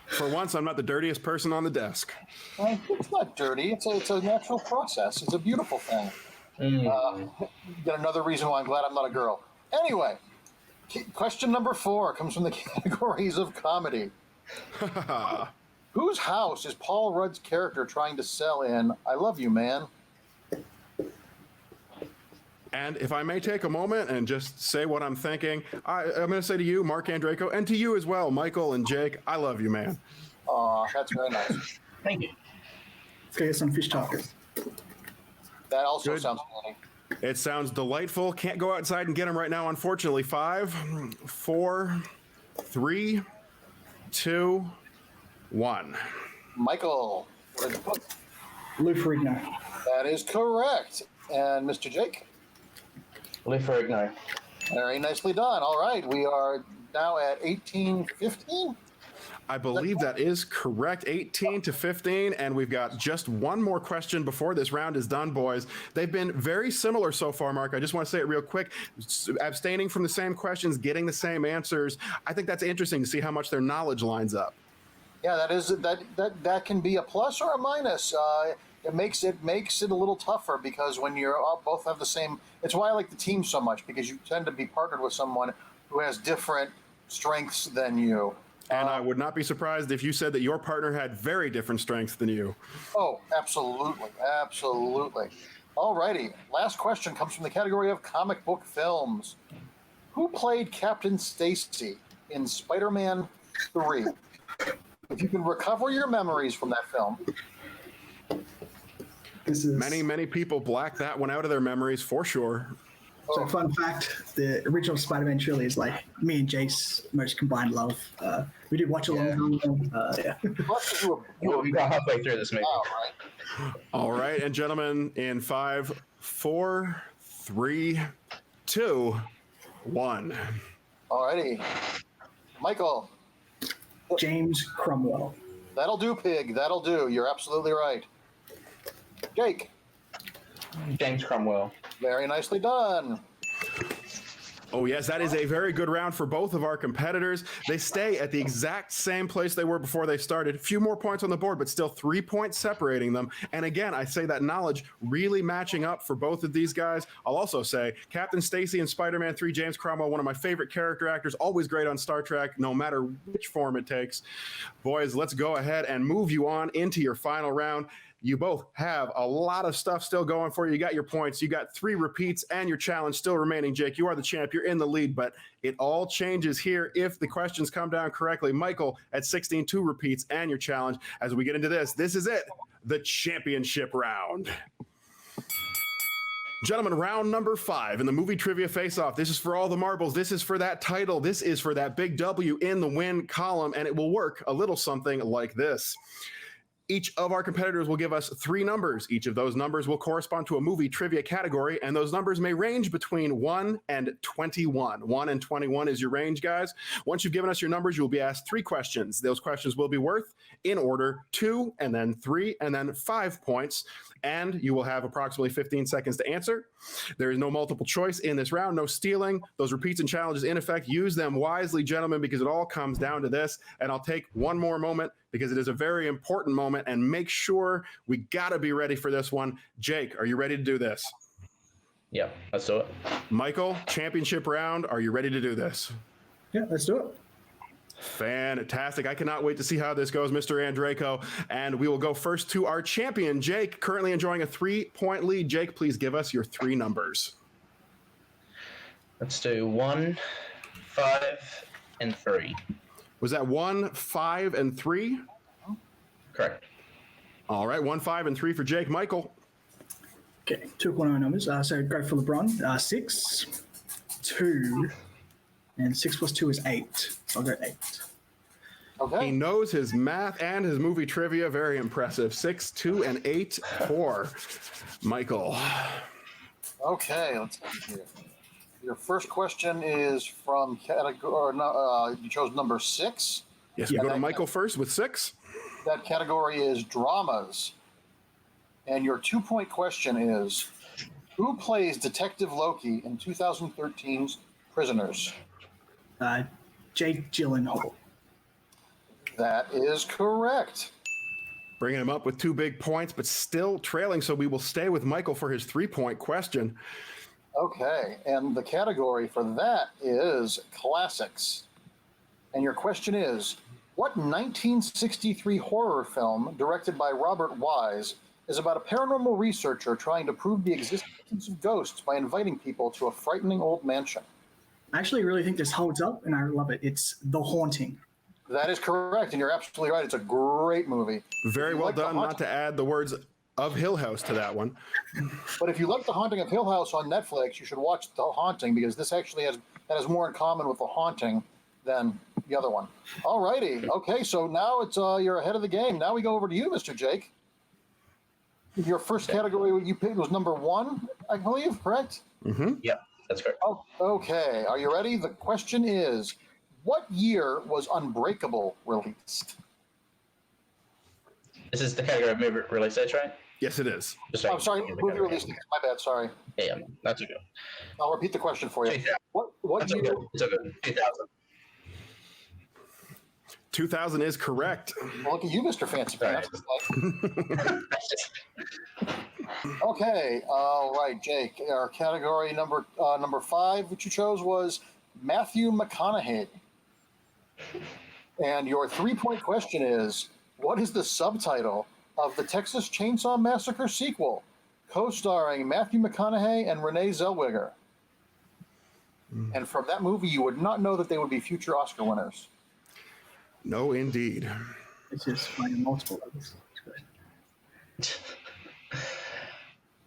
For once, I'm not the dirtiest person on the desk. It's not dirty. It's a natural process. It's a beautiful thing. Yet another reason why I'm glad I'm not a girl. Anyway, question number 4 comes from the categories of comedy. Whose house is Paul Rudd's character trying to sell in I Love You, Man? And if I may take a moment and just say what I'm thinking, I'm going to say to you, Mark Andreyko, and to you as well, Michael and Jake, I love you, man. That's very nice. Thank you. Let's go get some fish tacos. That also Good. sounds funny. It sounds delightful. Can't go outside and get them right now, unfortunately. 5, 4, 3, 2, 1. Michael, what did you put? Lou Ferrigno. That is correct. And Mr. Jake? Lou Ferrigno. Very nicely done. All right, we are now at 18-15. I believe that is correct. 18 to 15, and we've got just one more question before this round is done, boys. They've been very similar so far, Mark. I just want to say it real quick. Abstaining from the same questions, getting the same answers. I think that's interesting to see how much their knowledge lines up. Yeah, that can be a plus or a minus. It makes it a little tougher because when you're all, both have the same. It's why I like the team so much, because you tend to be partnered with someone who has different strengths than you. And I would not be surprised if you said that your partner had very different strengths than you. Oh, absolutely, absolutely. All righty. Last question comes from the category of comic book films. Who played Captain Stacy in Spider-Man 3? If you can recover your memories from that film. This is Many people black that one out of their memories for sure. So, fun fact: the original Spider-Man trilogy is like me and Jake's most combined love. We did watch a long time ago. Yeah. Plus, you were We got halfway through this movie. wow, right? All right, and gentlemen, in 5, 4, 3, 2, 1. All righty. Michael, James Cromwell. that'll do, pig. That'll do. You're absolutely right. Jake, James Cromwell. very nicely done. Oh, yes, that is a very good round for both of our competitors. They stay at the exact same place they were before they started. A few more points on the board, but still 3 points separating them. And again, I say that knowledge really matching up for both of these guys. I'll also say Captain Stacy in Spider-Man 3, James Cromwell, one of my favorite character actors, always great on Star Trek, no matter which form it takes. Boys, let's go ahead and move you on into your final round. You both have a lot of stuff still going for you. You got your points. You got 3 repeats and your challenge still remaining. Jake, you are the champ. You're in the lead, but it all changes here if the questions come down correctly. Michael at 16, 2 repeats and your challenge. As we get into this is it, the championship round. Gentlemen, round number 5 in the movie trivia face-off. This is for all the marbles. This is for that title. This is for that big W in the win column, and it will work a little something like this. Each of our competitors will give us 3 numbers. Each of those numbers will correspond to a movie trivia category, and those numbers may range between 1 and 21. 1 and 21 is your range, guys. Once you've given us your numbers, you will be asked 3 questions. Those questions will be worth, in order, 2, and then 3, and then 5 points, and you will have approximately 15 seconds to answer. There is no multiple choice in this round, no stealing. Those repeats and challenges, in effect, use them wisely, gentlemen, because it all comes down to this. And I'll take one more moment because it is a very important moment, and make sure we gotta be ready for this one. Jake, are you ready to do this? Yeah, let's do it. Michael, championship round, are you ready to do this? Yeah, let's do it. Fantastic. I cannot wait to see how this goes, Mr. Andreyko. And we will go first to our champion, Jake, currently enjoying a 3-point lead. Jake, please give us your 3 numbers. Let's do 1, 5, and 3. Was that 1, 5, and 3? Correct. All right, 1, 5, and 3 for Jake. Michael. Okay, 2 point numbers. So go for LeBron. 6, 2, and 6 plus 2 is 8. I'll go 8. Okay. He knows his math and his movie trivia. Very impressive. 6, 2, and 8 for Michael. Okay, let's see here. Your first question is from category. You chose number 6. Yes, we go to Michael first with 6. That category is dramas. And your 2-point question is, who plays Detective Loki in 2013's Prisoners? Jake Gyllenhaal. That is correct. Bringing him up with 2 big points, but still trailing. So we will stay with Michael for his 3-point question. Okay, and the category for that is classics. And your question is, what 1963 horror film directed by Robert Wise is about a paranormal researcher trying to prove the existence of ghosts by inviting people to a frightening old mansion? I actually really think this holds up, and I love it. It's The Haunting. That is correct, and you're absolutely right. It's a great movie. Very well done, not to add the words of Hill House to that one. But if you like The Haunting of Hill House on Netflix, you should watch The Haunting, because this actually has more in common with The Haunting than the other one. All righty. Okay, so now it's you're ahead of the game. Now we go over to you, Mr. Jake. Your first category you picked was number 1, I believe, correct? Mm-hmm. Yep, that's correct. Oh, okay. Are you ready? The question is, what year was Unbreakable released? This is the category of movie release dates, right? Yes, it is. Just I'm sorry, movie release dates. My bad, sorry. Yeah, that's okay. I'll repeat the question for you. Yeah. What That's year? okay. It's okay. 2000. 2000 is correct. Well, look at you, Mr. Fancy Pants. Okay, all right, Jake. Our category number 5, which you chose, was Matthew McConaughey. And your 3-point question is, what is the subtitle of the Texas Chainsaw Massacre sequel, co-starring Matthew McConaughey and Renee Zellweger? And from that movie, you would not know that they would be future Oscar winners. No, indeed. It's just finding multiple levels.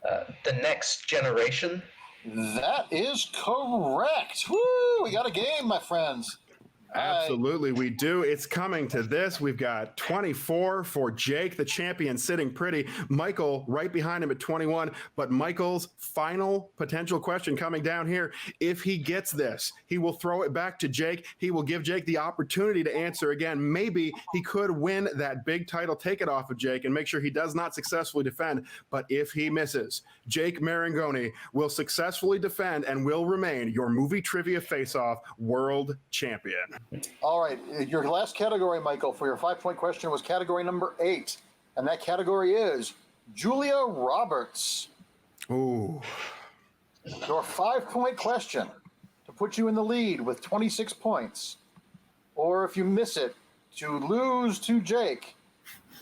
The Next Generation. That is correct. Woo! We got a game, my friends. Absolutely, we do. It's coming to this. We've got 24 for Jake, the champion, sitting pretty. Michael right behind him at 21. But Michael's final potential question coming down here. If he gets this, he will throw it back to Jake. He will give Jake the opportunity to answer again. Maybe he could win that big title, take it off of Jake, and make sure he does not successfully defend. But if he misses, Jake Maringoni will successfully defend and will remain your movie trivia face-off world champion. All right. Your last category, Michael, for your 5-point question was category number 8. And that category is Julia Roberts. Ooh. Your 5-point question to put you in the lead with 26 points, or if you miss it, to lose to Jake,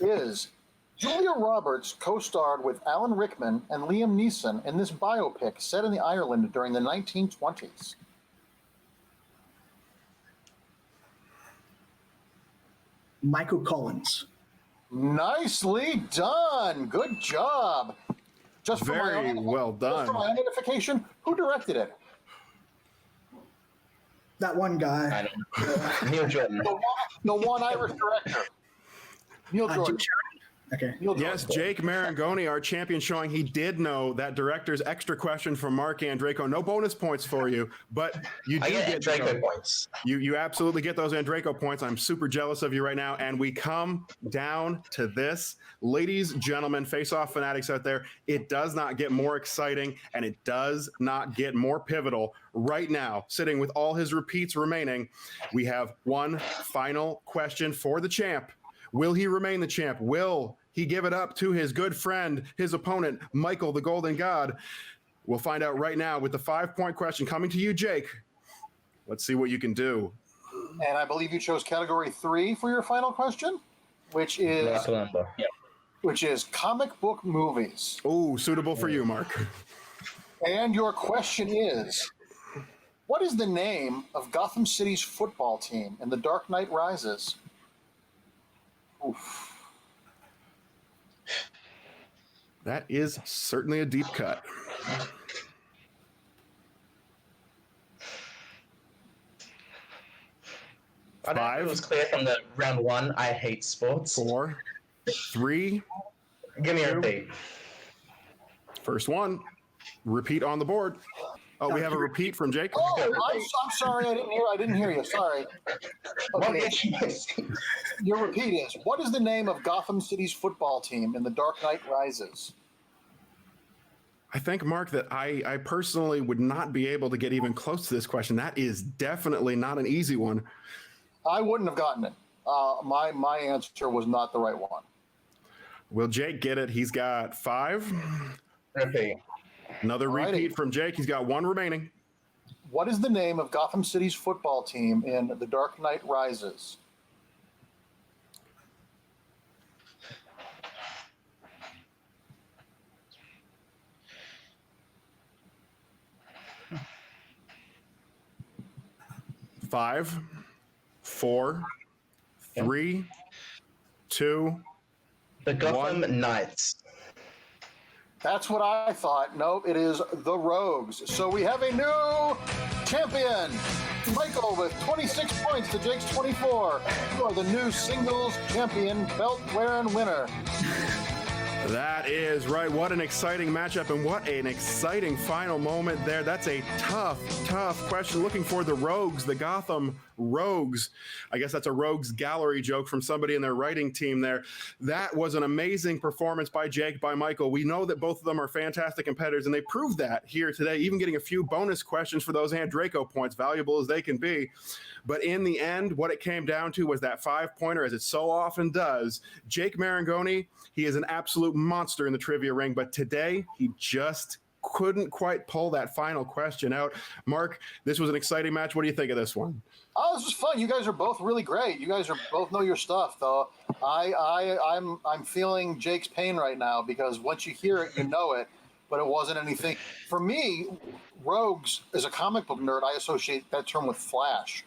is Julia Roberts co-starred with Alan Rickman and Liam Neeson in this biopic set in the Ireland during the 1920s. Michael Collins. Nicely done. Good job. Just for Very well done. Just for my identification, who directed it? That one guy. Neil Jordan. The one Irish director. Neil Jordan. Okay. Yes, Jake Maringoni, our champion, showing he did know that director's extra question from Marc Andreyko. No bonus points for you, but you do get Andreyko points. You absolutely get those Andreyko points. I'm super jealous of you right now. And we come down to this. Ladies, gentlemen, face-off fanatics out there, it does not get more exciting and it does not get more pivotal. Right now, sitting with all his repeats remaining, we have one final question for the champ. Will he remain the champ? Will he give it up to his good friend, his opponent, Michael, the Golden God? We'll find out right now with the 5-point question coming to you, Jake. Let's see what you can do. And I believe you chose category 3 for your final question, which is comic book movies. Oh, suitable for you, Marc. And your question is, what is the name of Gotham City's football team in The Dark Knight Rises? Oof. That is certainly a deep cut. It was clear from the round 1. I hate sports. 4, 3. Give me a repeat. First one. Repeat on the board. Oh, we have a repeat from Jake. Oh, I'm sorry. I didn't hear you. Sorry. Okay. Your repeat is, what is the name of Gotham City's football team in The Dark Knight Rises? I think, Marc, that I personally would not be able to get even close to this question. That is definitely not an easy one. I wouldn't have gotten it. My answer was not the right one. Will Jake get it? He's got 5. Repeat. Another repeat from Jake. He's got 1 remaining. What is the name of Gotham City's football team in The Dark Knight Rises? Five, 4, 3, 2. The Gotham Knights. That's what I thought. No, it is the Rogues. So we have a new champion. Michael with 26 points to Jake's 24. You are the new singles champion, belt-wearing winner. That is right. What an exciting matchup and what an exciting final moment there. That's a tough question. Looking for the Rogues, the Gotham Rogues. I guess that's a Rogues Gallery joke from somebody in their writing team there. That was an amazing performance by Jake, by Michael. We know that both of them are fantastic competitors, and they proved that here today, even getting a few bonus questions for those Andreyko points, valuable as they can be. But in the end, what it came down to was that 5-pointer, as it so often does. Jake Maringoni, he is an absolute monster in the trivia ring, but today he just couldn't quite pull that final question out. Marc, this was an exciting match. What do you think of this one? Oh, this was fun. You guys are both really great. You guys are both know your stuff, though. I'm feeling Jake's pain right now because once you hear it, you know it. But it wasn't anything. For me, Rogues, as a comic book nerd, I associate that term with Flash.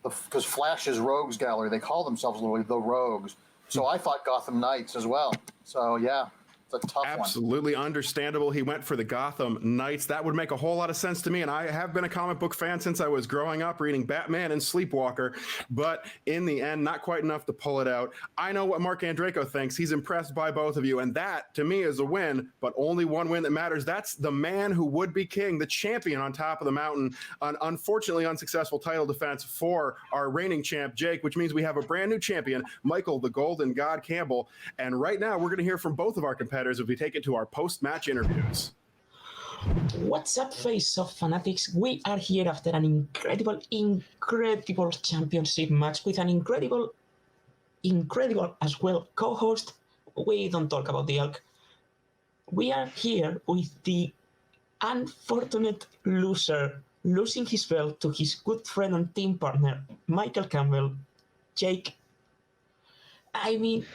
Because Flash is Rogues Gallery. They call themselves literally the Rogues. So I thought Gotham Knights as well. So, yeah. It's a tough one. Absolutely understandable. He went for the Gotham Knights. That would make a whole lot of sense to me. And I have been a comic book fan since I was growing up, reading Batman and Sleepwalker. But in the end, not quite enough to pull it out. I know what Marc Andreyko thinks. He's impressed by both of you. And that, to me, is a win, but only one win that matters. That's the man who would be king, the champion on top of the mountain. An unfortunately unsuccessful title defense for our reigning champ, Jake, which means we have a brand new champion, Michael the Golden God Campbell. And right now, we're going to hear from both of our competitors as we take it to our post-match interviews. What's up, Face of Fanatics? We are here after an incredible championship match with an incredible as well co-host. We don't talk about the elk. We are here with the unfortunate loser losing his belt to his good friend and team partner, Michael Campbell. Jake, I mean,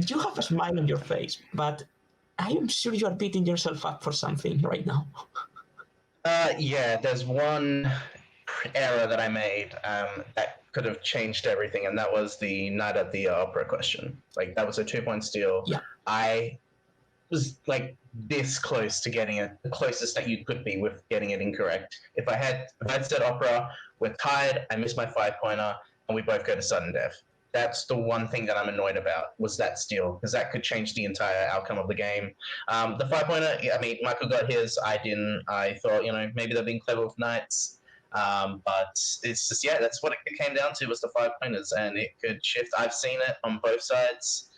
you have a smile on your face, but I am sure you are beating yourself up for something right now. Yeah, there's one error that I made that could have changed everything, and that was the Night at the Opera question. Like, that was a 2-point steal. Yeah. I was like this close to getting it, the closest that you could be with getting it incorrect. If I'd said opera, we're tied, I missed my 5-pointer, and we both go to sudden death. That's the one thing that I'm annoyed about, was that steal, because that could change the entire outcome of the game. The 5-pointer, I mean, Michael got his, I didn't. I thought, maybe they're being clever with Knights. But it's just, that's what it came down to, was the 5-pointers, and it could shift. I've seen it on both sides,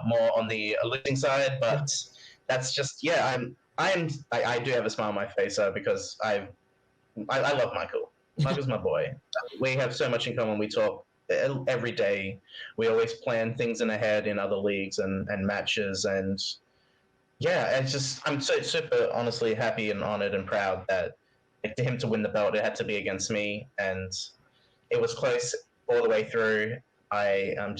more on the losing side, but that's just, I do have a smile on my face because I love Michael. Michael's my boy. We have so much in common. We talk every day. We always plan things in ahead in other leagues and matches, and it's just, I'm so super honestly happy and honored and proud that to him to win the belt, it had to be against me, and it was close all the way through. I'm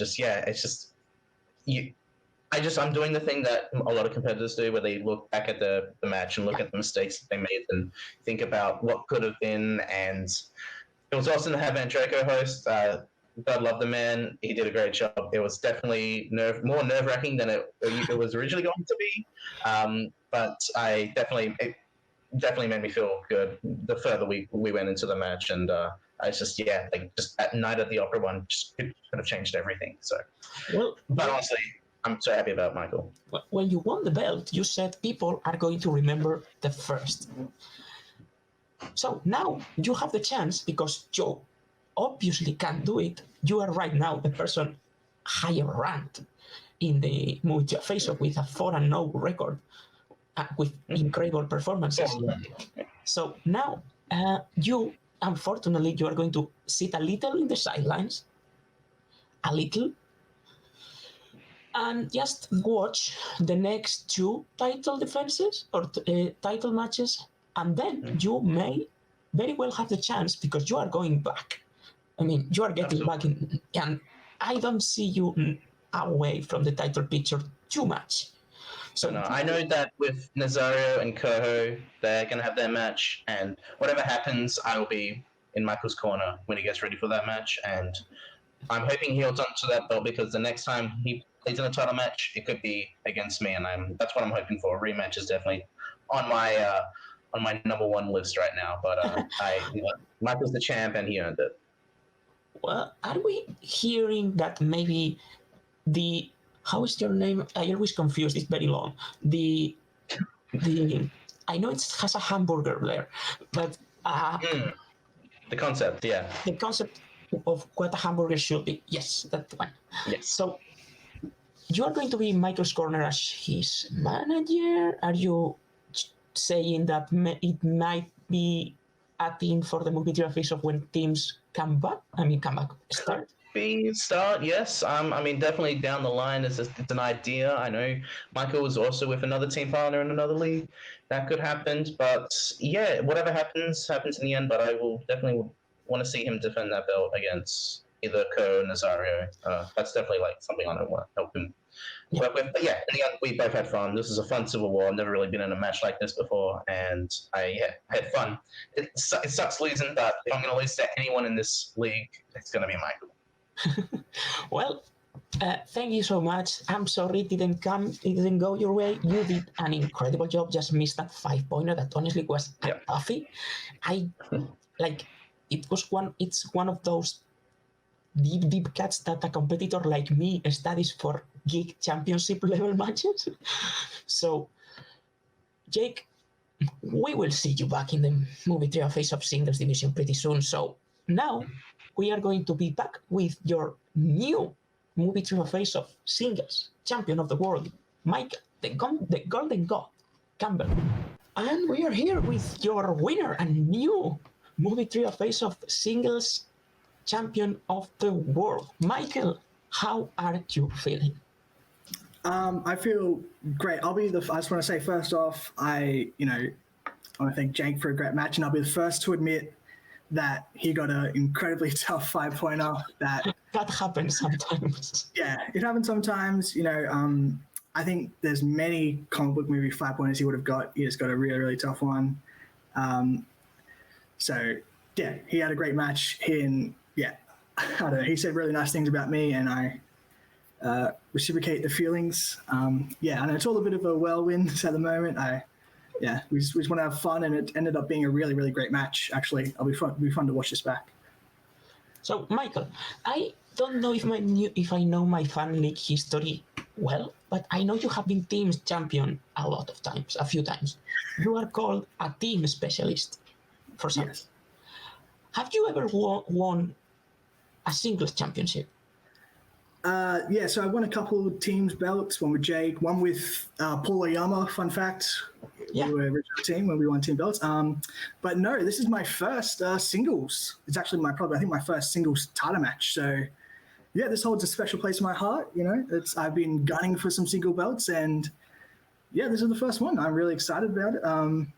doing the thing that a lot of competitors do, where they look back at the match and look at the mistakes that they made and think about what could have been. And it was awesome to have Andreyko host. God love the man. He did a great job. It was definitely more nerve-wracking than it was originally going to be. But it definitely made me feel good the further we went into the match. And just that Night at the Opera one just could have changed everything. So, but honestly, I'm so happy about Michael. When you won the belt, you said people are going to remember the first. So now you have the chance, because Joe obviously can't do it. You are right now the person higher ranked in the movie face-off with a 4-0 record with incredible performances. So now you are going to sit a little in the sidelines, a little, and just watch the next 2 title defenses or title matches, and then you may very well have the chance, because you are going back. I mean, you are getting back in, and I don't see you away from the title picture too much. So no, I know that with Nazario and Koho, they're going to have their match, and whatever happens, I will be in Michael's corner when he gets ready for that match, and I'm hoping he holds on to that belt, because the next time he plays in a title match, it could be against me, and that's what I'm hoping for. A rematch is definitely on my number one list right now, but Michael's the champ, and he earned it. Well, are we hearing that maybe how is your name? I always confused. It's very long. I know it has a hamburger there, but the concept, yeah. The concept of what a hamburger should be. Yes, that one. Yes. So you are going to be Michael's corner as his manager. Are you saying that it might be a team for the movie face of when teams come back? Start? Yes. I mean, definitely down the line, it's an idea. I know Michael was also with another team partner in another league. That could happen, but whatever happens in the end. But I will definitely want to see him defend that belt against either Ko or Nazario. That's definitely something I don't want to help him work with. But in the end, we both had fun. This is a fun Civil War. I've never really been in a match like this before, and I had fun. It sucks losing, but if I'm going to lose to anyone in this league, it's going to be Michael. Well, Thank you so much. I'm sorry it didn't go your way. You did an incredible job. Just missed that 5-pointer that honestly was a toughie. It's one of those deep cuts that a competitor like me studies for gig championship level matches. So, Jake, we will see you back in the movie Trio Face-Off Singles Division pretty soon. So now we are going to be back with your new movie Trio Face-Off Singles Champion of the World, Michael, the Golden God Campbell. And we are here with your winner and new movie Trio Face-Off Singles Champion of the World. Michael, how are you feeling? I feel great. I just want to say first off, I want to thank Jake for a great match, and I'll be the first to admit that he got an incredibly tough 5-pointer. That happens sometimes. Yeah, it happens sometimes. I think there's many comic book movie 5-pointers he would have got. He just got a really, really tough one. So yeah, he had a great match. I don't know. He said really nice things about me, and I reciprocate the feelings. And it's all a bit of a whirlwind at the moment. We just want to have fun, and it ended up being a really, really great match. Actually, it'll be fun to watch this back. So, Michael, I don't know if I know my fan league history well, but I know you have been team champion a few times. You are called a team specialist for something. Yes. Have you ever won a singles championship? So I won a couple of teams belts, one with Jake, one with Paul Oyama, fun fact. Yeah. We were original team when we won team belts. But no, this is my first singles. It's actually my first singles title match. So yeah, this holds a special place in my heart. I've been gunning for some single belts, and yeah, this is the first one. I'm really excited about it. I'm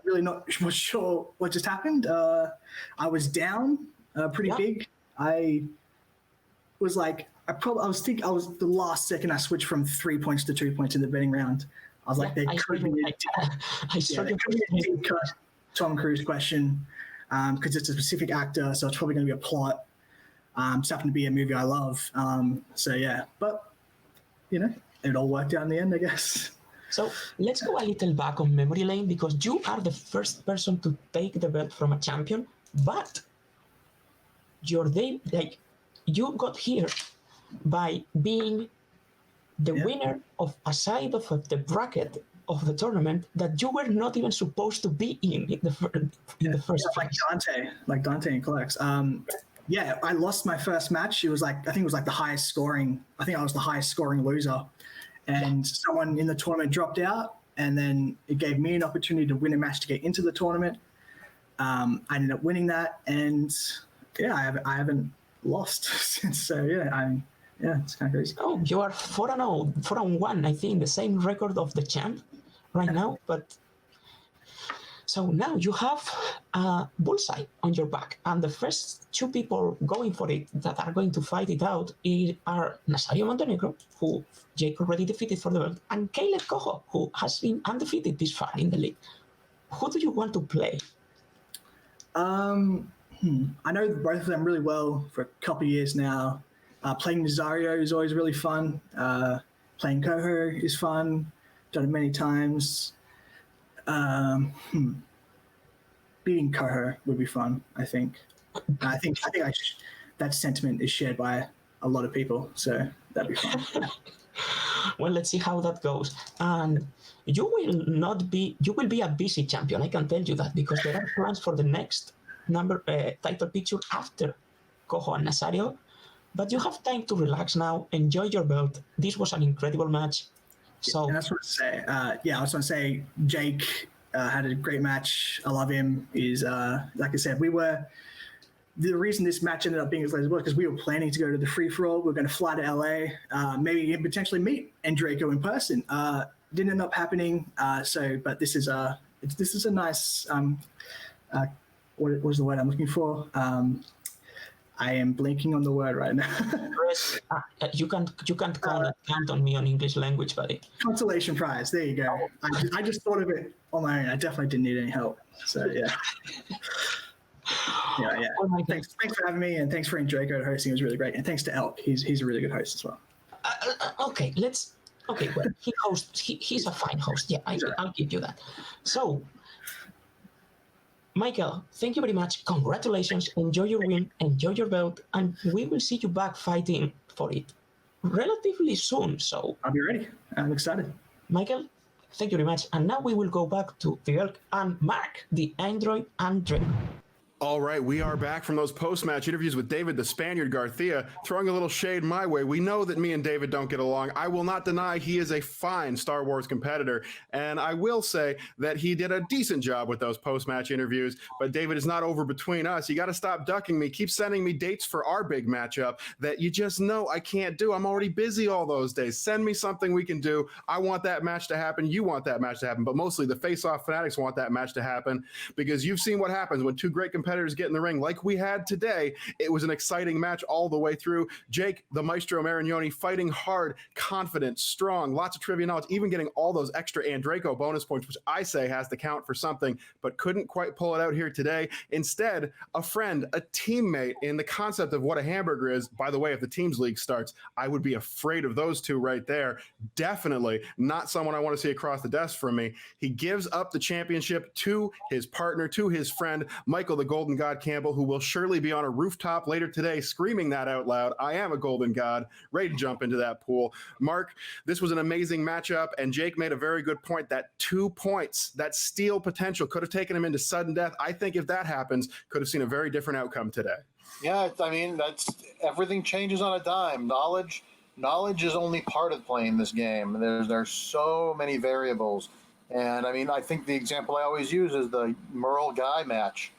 really not sure what just happened. I was down pretty big. I was like, I was the last second I switched from 3 points to 2 points in the betting round. I was like, there could be a deep cut Tom Cruise question because it's a specific actor, so it's probably going to be a plot. It's happened to be a movie I love. But it all worked out in the end, I guess. So let's go a little back on memory lane, because you are the first person to take the belt from a champion, but you got here by being the winner of a side of the bracket of the tournament that you were not even supposed to be in the first place. Like Dante and Clerks. I lost my first match. It was I think it was the highest scoring. I think I was the highest scoring loser, and someone in the tournament dropped out, and then it gave me an opportunity to win a match to get into the tournament. I ended up winning that, and I haven't lost since. So it's kind of crazy. Oh, you are 4-0, 4-1, I think, the same record of the champ right now. But so now you have a bullseye on your back, and the first two people going for it that are going to fight it out are Nazario Montenegro, who Jake already defeated for the belt, and Caleb Cojo, who has been undefeated this far in the league. Who do you want to play? I know both of them really well for a couple of years now. Playing Nazario is always really fun. Playing Cojo is fun. Done it many times. Beating Cojo would be fun, I think. I think that sentiment is shared by a lot of people, so that'd be fun. Well, let's see how that goes. And you will be a busy champion, I can tell you that, because there are plans for the next title picture after Cojo and Nazario, but you have time to relax now, enjoy your belt. This was an incredible match. So, and that's what I say. I was going to say, Jake had a great match. I love him. He's like I said, the reason this match ended up being as late as it was because we were planning to go to the free for all. We were going to fly to LA, maybe potentially meet Andreyko in person. Didn't end up happening. But this is a nice. What was the word I'm looking for? I am blanking on the word right now. You can't count on me on English language, buddy. Consolation prize. There you go. I just thought of it on my own. I definitely didn't need any help. So yeah. Yeah. Oh my God. Thanks for having me, and thanks for Andreyko hosting. It was really great, and thanks to Elk. He's a really good host as well. Okay, let's. Okay, well, he hosts. He's a fine host. Yeah, I'll give you that. So, Michael, thank you very much. Congratulations. Enjoy your win. Enjoy your belt, and we will see you back fighting for it relatively soon. So, I'll be ready. I'm excited. Michael, thank you very much. And now we will go back to the Elk and Marc, the Android and Drake. All right, we are back from those post-match interviews with David the Spaniard Garcia, throwing a little shade my way. We know that me and David don't get along. I will not deny he is a fine Star Wars competitor, and I will say that he did a decent job with those post-match interviews, but David is not over between us. You got to stop ducking me. Keep sending me dates for our big matchup that you just know I can't do. I'm already busy all those days. Send me something we can do. I want that match to happen. You want that match to happen, but mostly the face-off fanatics want that match to happen because you've seen what happens when two great competitors get in the ring like we had today. It was an exciting match all the way through. Jake, the Maestro Maringoni, fighting hard, confident, strong, lots of trivia knowledge, even getting all those extra Andreyko bonus points, which I say has to count for something, but couldn't quite pull it out here today. Instead, a friend, a teammate in the concept of what a hamburger is. By the way, if the teams league starts, I would be afraid of those two right there. Definitely not someone I want to see across the desk from me. He gives up the championship to his partner, to his friend, Michael the Golden God Campbell, who will surely be on a rooftop later today screaming that out loud. I am a Golden God, ready to jump into that pool. Marc, this was an amazing matchup, and Jake made a very good point. That 2 points, that steal potential could have taken him into sudden death. I think if that happens, could have seen a very different outcome today. Yeah, I mean, that's everything changes on a dime. Knowledge is only part of playing this game. There's so many variables. And I mean, I think the example I always use is the Merle Guy match.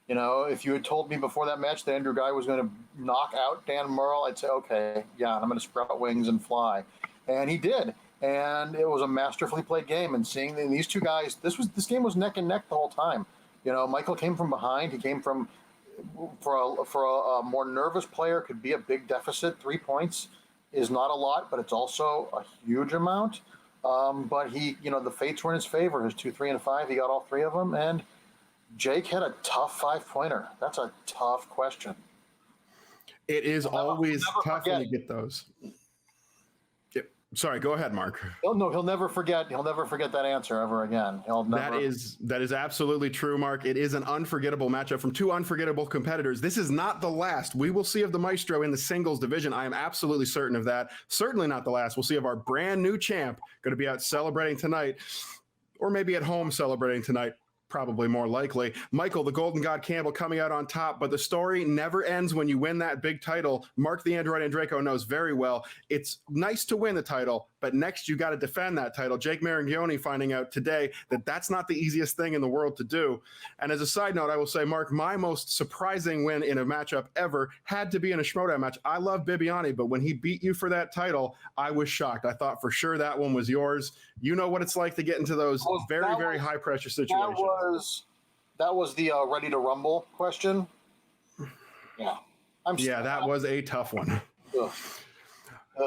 You know, if you had told me before that match that Andrew Guy was going to knock out Dan Merle, I'd say, okay, yeah, I'm going to sprout wings and fly. And he did. And it was a masterfully played game. And seeing these two guys, this game was neck and neck the whole time. You know, Michael came from behind. He came from, for a more nervous player, could be a big deficit. 3 points is not a lot, but it's also a huge amount. But he, you know, the fates were in his favor. His 2, 3, and 5, he got all three of them. And Jake had a tough 5-pointer. That's a tough question. It is always tough when you get those. Yep. Sorry, go ahead, Marc. He'll never forget. He'll never forget that answer ever again. That is absolutely true, Marc. It is an unforgettable matchup from two unforgettable competitors. This is not the last. We will see of the Maestro in the singles division. I am absolutely certain of that. Certainly not the last. We'll see of our brand new champ going to be out celebrating tonight, or maybe at home celebrating tonight. Probably more likely. Michael, the Golden God Campbell, coming out on top, but the story never ends when you win that big title. Marc the Android Andreyko knows very well. It's nice to win the title, but next you got to defend that title. Jake Maringoni finding out today that that's not the easiest thing in the world to do. And as a side note, I will say, Marc, my most surprising win in a matchup ever had to be in a Schmoedown match. I love Bibiani, but when he beat you for that title, I was shocked. I thought for sure that one was yours. You know what it's like to get into those very high pressure situations. That was the ready to rumble question. Yeah. That was a tough one. Ugh.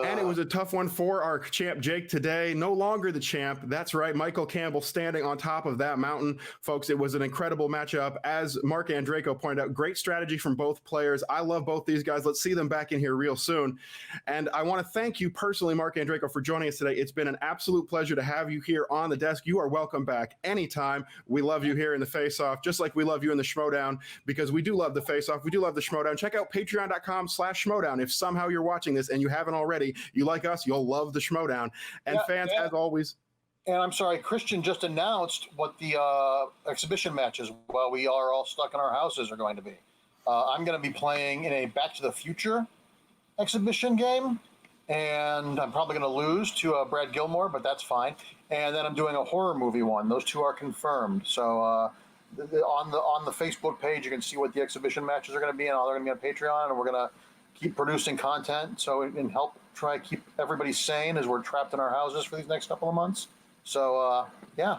And it was a tough one for our champ Jake today. No longer the champ. That's right. Michael Campbell standing on top of that mountain. Folks, it was an incredible matchup. As Marc Andreyko pointed out, great strategy from both players. I love both these guys. Let's see them back in here real soon. And I want to thank you personally, Marc Andreyko, for joining us today. It's been an absolute pleasure to have you here on the desk. You are welcome back anytime. We love you here in the Face-Off, just like we love you in the Schmoedown, because we do love the Face-Off. We do love the Schmoedown. Check out patreon.com/Schmoedown if somehow you're watching this and you haven't already. You like us, you'll love the Schmoedown. And fans, as always. And I'm sorry, Christian just announced what the exhibition matches, while we are all stuck in our houses, are going to be. I'm going to be playing in a Back to the Future exhibition game, and I'm probably going to lose to Brad Gilmore, but that's fine. And then I'm doing a horror movie one. Those two are confirmed. So on the Facebook page, you can see what the exhibition matches are going to be, and all they're going to be on Patreon, and we're going to keep producing content so it can help try to keep everybody sane as we're trapped in our houses for these next couple of months. So, yeah.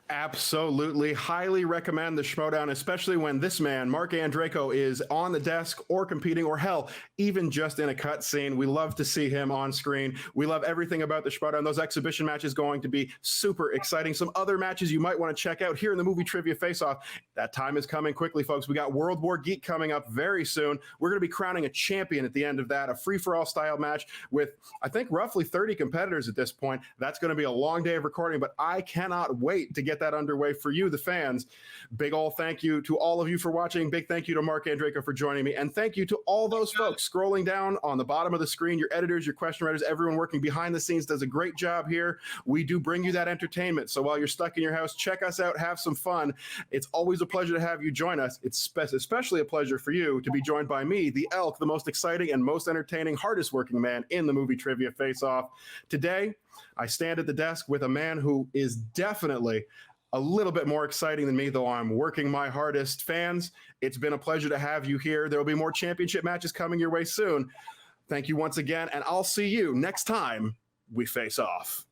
Absolutely. Highly recommend the Schmodown, especially when this man, Marc Andreyko, is on the desk or competing, or hell, even just in a cut scene. We love to see him on screen. We love everything about the Schmodown. Those exhibition matches going to be super exciting. Some other matches you might want to check out here in the Movie Trivia Face-Off. That time is coming quickly, folks. We got World War Geek coming up very soon. We're going to be crowning a champion at the end of that, a free-for-all style match with, I think, roughly 30 competitors at this point. That's going to be a long day of recording, but I cannot wait to get that underway for you, the fans. Big ol' thank you to all of you for watching. Big thank you to Marc Andreyko for joining me. And thank you to all those folks scrolling down on the bottom of the screen, your editors, your question writers, everyone working behind the scenes does a great job here. We do bring you that entertainment. So while you're stuck in your house, check us out, have some fun. It's always a pleasure to have you join us. It's especially a pleasure for you to be joined by me, the Elk, the most exciting and most entertaining, hardest working man in the Movie Trivia Face-Off. Today, I stand at the desk with a man who is definitely a little bit more exciting than me, though I'm working my hardest. Fans, it's been a pleasure to have you here. There will be more championship matches coming your way soon. Thank you once again, and I'll see you next time we face off.